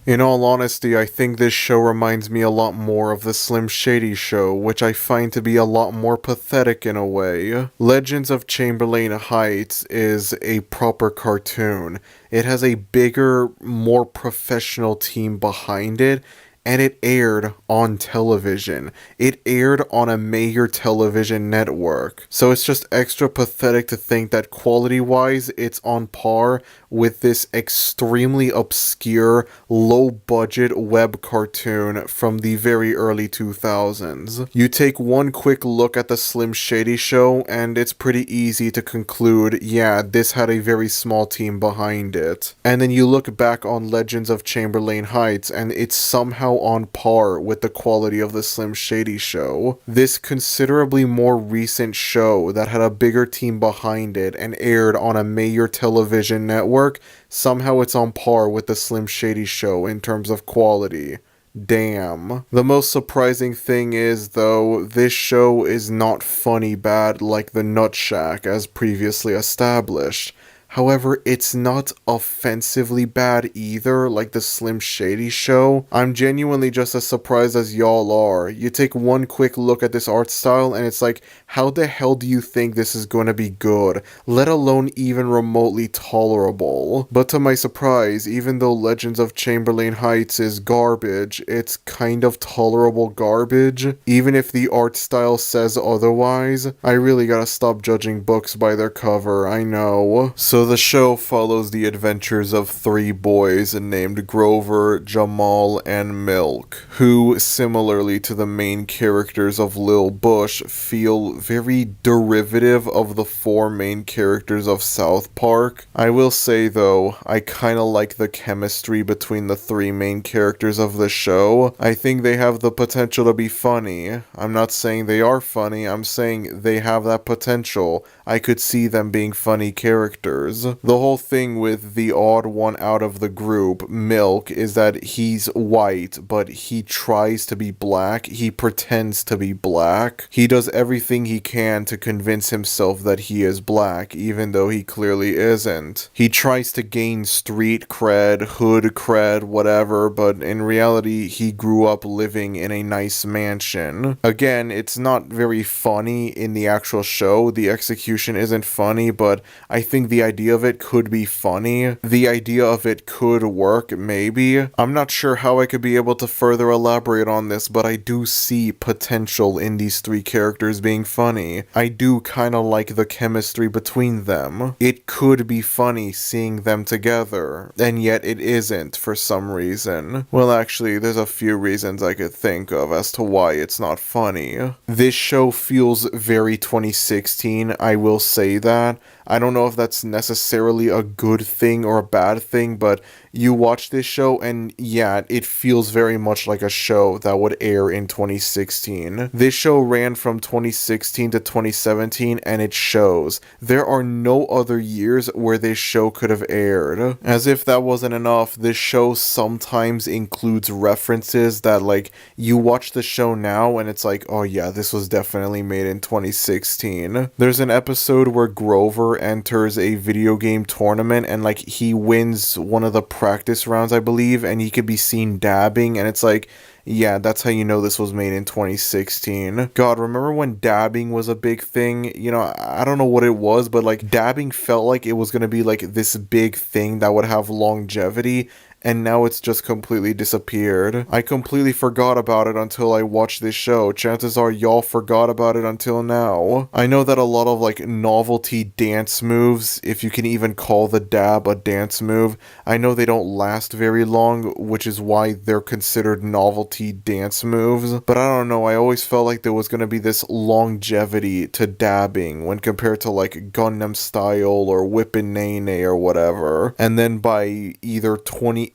Speaker 1: In all honesty, I think this show reminds me a lot more of the Slim Shady Show, which I find to be a lot more pathetic in a way. Legends of Chamberlain Heights is a proper cartoon. It has a bigger, more professional team behind it, and it aired on television. It aired on a major television network. So it's just extra pathetic to think that quality-wise, it's on par with this extremely obscure, low-budget web cartoon from the very early 2000s. You take one quick look at the Slim Shady Show, and it's pretty easy to conclude, yeah, this had a very small team behind it. And then you look back on Legends of Chamberlain Heights, and it's somehow on par with the quality of the Slim Shady Show. This considerably more recent show that had a bigger team behind it and aired on a major television network, somehow it's on par with the Slim Shady Show in terms of quality. Damn. The most surprising thing is, though, this show is not funny bad like the Nut Shack as previously established. However, it's not offensively bad either, like the Slim Shady Show. I'm genuinely just as surprised as y'all are. You take one quick look at this art style and it's like, how the hell do you think this is going to be good, let alone even remotely tolerable? But to my surprise, even though Legends of Chamberlain Heights is garbage, it's kind of tolerable garbage. Even if the art style says otherwise, I really gotta stop judging books by their cover, I know. So So the show follows the adventures of three boys named Grover, Jamal, and Milk, who, similarly to the main characters of Lil Bush, feel very derivative of the four main characters of South Park. I will say though, I kinda like the chemistry between the three main characters of the show. I think they have the potential to be funny. I'm not saying they are funny, I'm saying they have that potential. I could see them being funny characters. The whole thing with the odd one out of the group, Milk, is that he's white, but he tries to be black. He pretends to be black. He does everything he can to convince himself that he is black, even though he clearly isn't. He tries to gain street cred, hood cred, whatever, but in reality, he grew up living in a nice mansion. Again, it's not very funny in the actual show. The execution isn't funny, but I think the idea of it could be funny. The idea of it could work, maybe. I'm not sure how I could be able to further elaborate on this, but I do see potential in these three characters being funny. I do kind of like the chemistry between them. It could be funny seeing them together, and yet it isn't for some reason. Well, actually, there's a few reasons I could think of as to why it's not funny. This show feels very 2016, I will say that. I don't know if that's necessarily a good thing or a bad thing, but you watch this show and yeah, it feels very much like a show that would air in 2016. This show ran from 2016 to 2017 and it shows. There are no other years where this show could have aired. As if that wasn't enough, this show sometimes includes references that like you watch the show now and it's like, oh yeah, this was definitely made in 2016. There's an episode where Grover enters a video game tournament and like he wins one of the practice rounds, I believe, and he could be seen dabbing, and it's like, yeah, that's how you know this was made in 2016. God, remember when dabbing was a big thing? You know, I don't know what it was, but like dabbing felt like it was gonna be like this big thing that would have longevity, and now it's just completely disappeared. I completely forgot about it until I watched this show. Chances are y'all forgot about it until now. I know that a lot of like novelty dance moves, if you can even call the dab a dance move, I know they don't last very long, which is why they're considered novelty dance moves. But I don't know, I always felt like there was gonna be this longevity to dabbing when compared to like Gangnam Style or Whippin' Nae Nae or whatever. And then by either 2018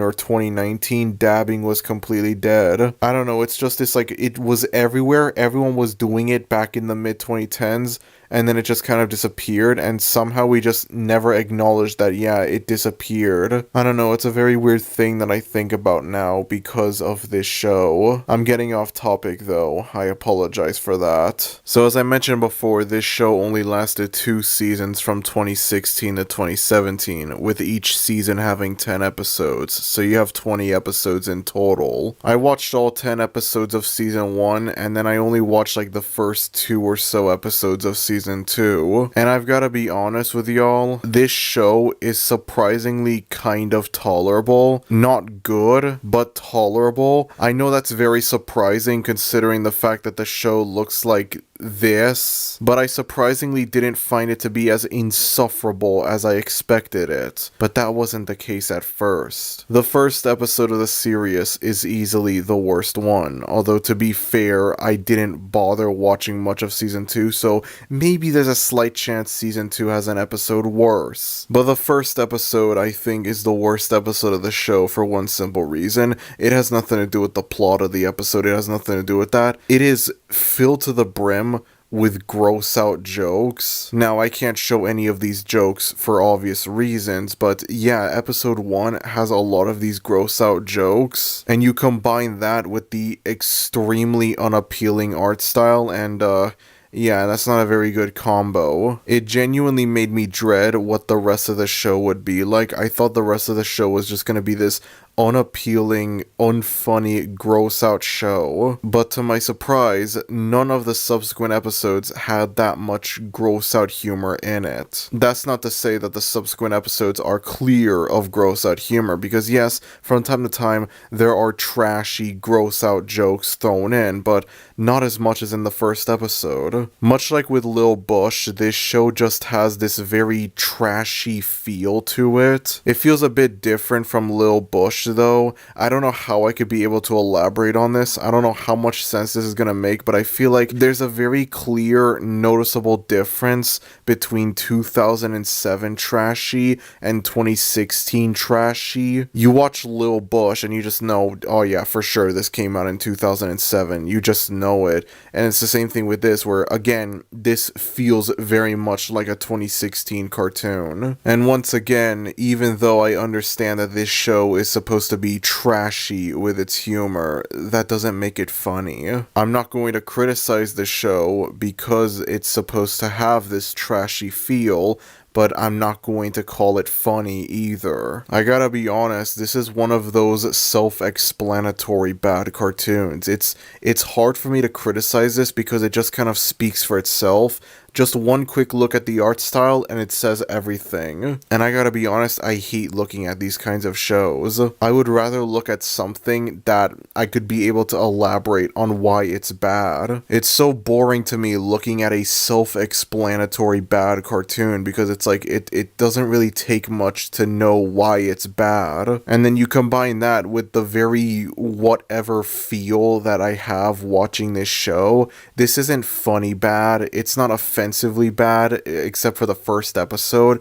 Speaker 1: or 2019, dabbing was completely dead. I don't know, it's just this like, it was everywhere, everyone was doing it back in the mid 2010s, and then it just kind of disappeared, and somehow we just never acknowledged that, yeah, it disappeared. I don't know, it's a very weird thing that I think about now because of this show. I'm getting off topic though, I apologize for that. So as I mentioned before, this show only lasted 2 seasons from 2016 to 2017, with each season having 10 episodes, so you have 20 episodes in total. I watched all 10 episodes of season 1, and then I only watched like the first 2 or so episodes of season 2, and I've gotta be honest with y'all, this show is surprisingly kind of tolerable. Not good, but tolerable. I know that's very surprising considering the fact that the show looks like this, but I surprisingly didn't find it to be as insufferable as I expected it. But that wasn't the case at first. The first episode of the series is easily the worst one, although to be fair, I didn't bother watching much of season 2, so maybe there's a slight chance season 2 has an episode worse. But the first episode, I think, is the worst episode of the show for one simple reason. It has nothing to do with the plot of the episode, it has nothing to do with that. It is filled to the brim with gross out jokes. Now, I can't show any of these jokes for obvious reasons, but yeah, episode 1 has a lot of these gross out jokes, and you combine that with the extremely unappealing art style, and yeah, that's not a very good combo. It genuinely made me dread what the rest of the show would be like. I thought the rest of the show was just gonna be this unappealing, unfunny, gross out show. But to my surprise, none of the subsequent episodes had that much gross out humor in it. That's not to say that the subsequent episodes are clear of gross out humor, because yes, from time to time, there are trashy, gross out jokes thrown in, but not as much as in the first episode. Much like with Lil Bush, this show just has this very trashy feel to it. It feels a bit different from Lil Bush though. I don't know how I could be able to elaborate on this. I don't know how much sense this is gonna make, but I feel like there's a very clear, noticeable difference between 2007 trashy and 2016 trashy. You watch Lil Bush and you just know, oh yeah, for sure this came out in 2007. You just know it. And it's the same thing with this, where again, this feels very much like a 2016 cartoon. And once again, even though I understand that this show is supposed to be trashy with its humor, that doesn't make it funny. I'm not going to criticize the show because it's supposed to have this trashy feel, but I'm not going to call it funny either. I gotta be honest, this is one of those self-explanatory bad cartoons. It's hard for me to criticize this because it just kind of speaks for itself. Just one quick look at the art style and it says everything. And I gotta be honest, I hate looking at these kinds of shows. I would rather look at something that I could be able to elaborate on why it's bad. It's so boring to me looking at a self-explanatory bad cartoon because it's like it doesn't really take much to know why it's bad. And then you combine that with the very whatever feel that I have watching this show. This isn't funny bad. It's not offensively bad, except for the first episode.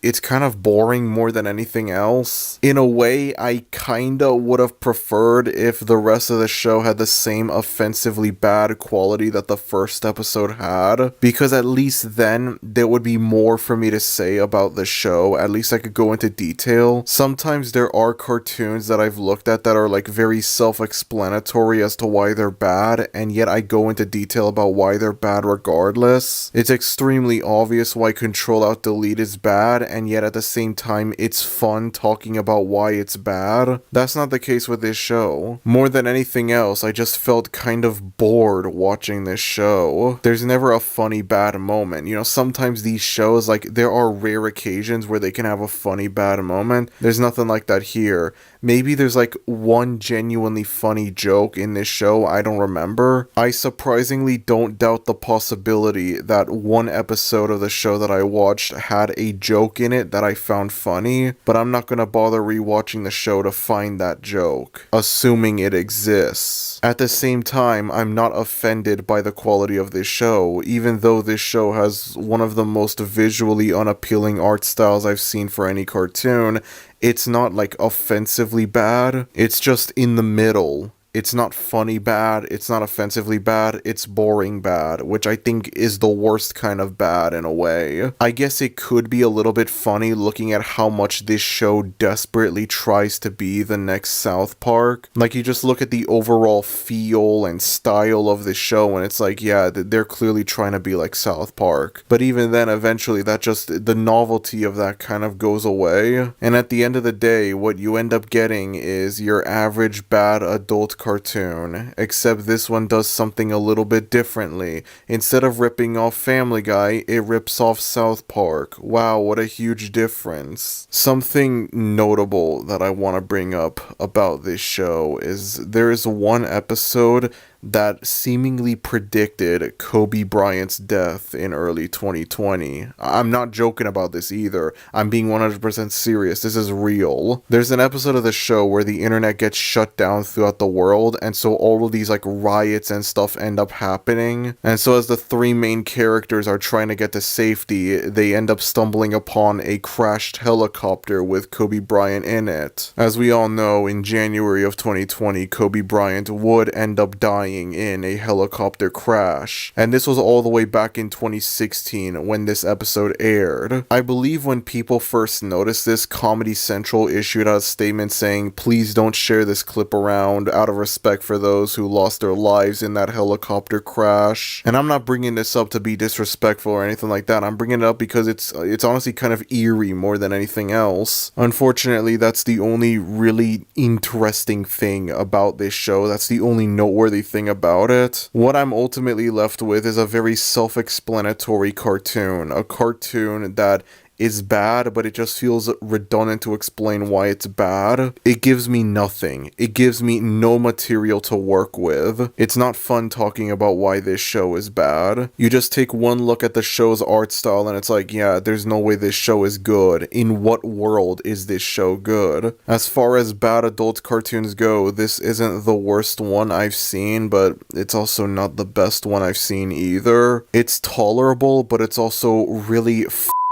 Speaker 1: It's kind of boring more than anything else. In a way, I kinda would have preferred if the rest of the show had the same offensively bad quality that the first episode had, because at least then there would be more for me to say about the show. At least I could go into detail. Sometimes there are cartoons that I've looked at that are like very self-explanatory as to why they're bad, and yet I go into detail about why they're bad regardless. It's extremely obvious why Control Alt Delete is bad, and yet at the same time it's fun talking about why it's bad. That's not the case with this show. More than anything else, I just felt kind of bored watching this show. There's never a funny bad moment. You know, sometimes these shows, like, there are rare occasions where they can have a funny bad moment. There's nothing like that here. Maybe there's like one genuinely funny joke in this show, I don't remember. I surprisingly don't doubt the possibility that one episode of the show that I watched had a joke in it that I found funny, but I'm not gonna bother rewatching the show to find that joke, assuming it exists. At the same time, I'm not offended by the quality of this show, even though this show has one of the most visually unappealing art styles I've seen for any cartoon. It's not like offensively bad, it's just in the middle. It's not funny bad, it's not offensively bad, it's boring bad, which I think is the worst kind of bad in a way. I guess it could be a little bit funny looking at how much this show desperately tries to be the next South Park. Like, you just look at the overall feel and style of the show and it's like, yeah, they're clearly trying to be like South Park. But even then, eventually, the novelty of that kind of goes away. And at the end of the day, what you end up getting is your average bad adult cartoon, except this one does something a little bit differently. Instead of ripping off Family Guy, it rips off South Park. Wow, what a huge difference. Something notable that I want to bring up about this show is there is one episode that seemingly predicted Kobe Bryant's death in early 2020. I'm not joking about this either. I'm being 100% serious. This is real. There's an episode of the show where the internet gets shut down throughout the world, and so all of these like riots and stuff end up happening. And so as the three main characters are trying to get to safety, they end up stumbling upon a crashed helicopter with Kobe Bryant in it. As we all know, in January of 2020, Kobe Bryant would end up dying in a helicopter crash, and this was all the way back in 2016 when this episode aired. I believe when people first noticed this, Comedy Central issued out a statement saying, please don't share this clip around out of respect for those who lost their lives in that helicopter crash. And I'm not bringing this up to be disrespectful or anything like that. I'm bringing it up because it's honestly kind of eerie more than anything else. Unfortunately, that's the only really interesting thing about this show. That's the only noteworthy thing about it. What I'm ultimately left with is a very self-explanatory cartoon. A cartoon that is bad, but it just feels redundant to explain why it's bad. It gives me nothing. It gives me no material to work with. It's not fun talking about why this show is bad. You just take one look at the show's art style and it's like, yeah, there's no way this show is good. In what world is this show good? As far as bad adult cartoons go, this isn't the worst one I've seen, but it's also not the best one I've seen either. It's tolerable, but it's also really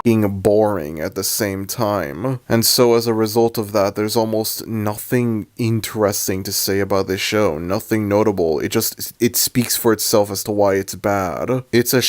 Speaker 1: boring at the same time. And so as a result of that, there's almost nothing interesting to say about this show. Nothing notable. It speaks for itself as to why it's bad. It's a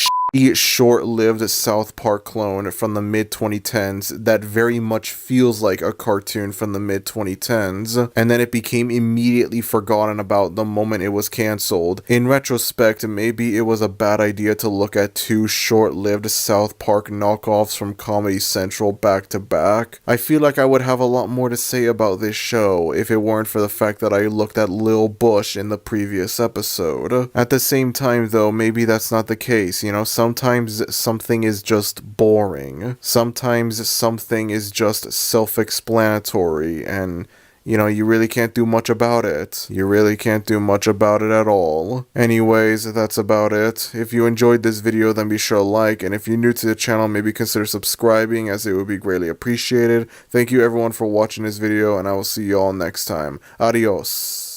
Speaker 1: short-lived South Park clone from the mid-2010s that very much feels like a cartoon from the mid-2010s, and then it became immediately forgotten about the moment it was cancelled. In retrospect, maybe it was a bad idea to look at two short-lived South Park knockoffs from Comedy Central back to back. I feel like I would have a lot more to say about this show if it weren't for the fact that I looked at Lil Bush in the previous episode. At the same time though, maybe that's not the case, you know? Sometimes something is just boring. Sometimes something is just self-explanatory and, you know, you really can't do much about it. You really can't do much about it at all. Anyways, that's about it. If you enjoyed this video, then be sure to like, and if you're new to the channel, maybe consider subscribing, as it would be greatly appreciated. Thank you everyone for watching this video, and I will see you all next time. Adios.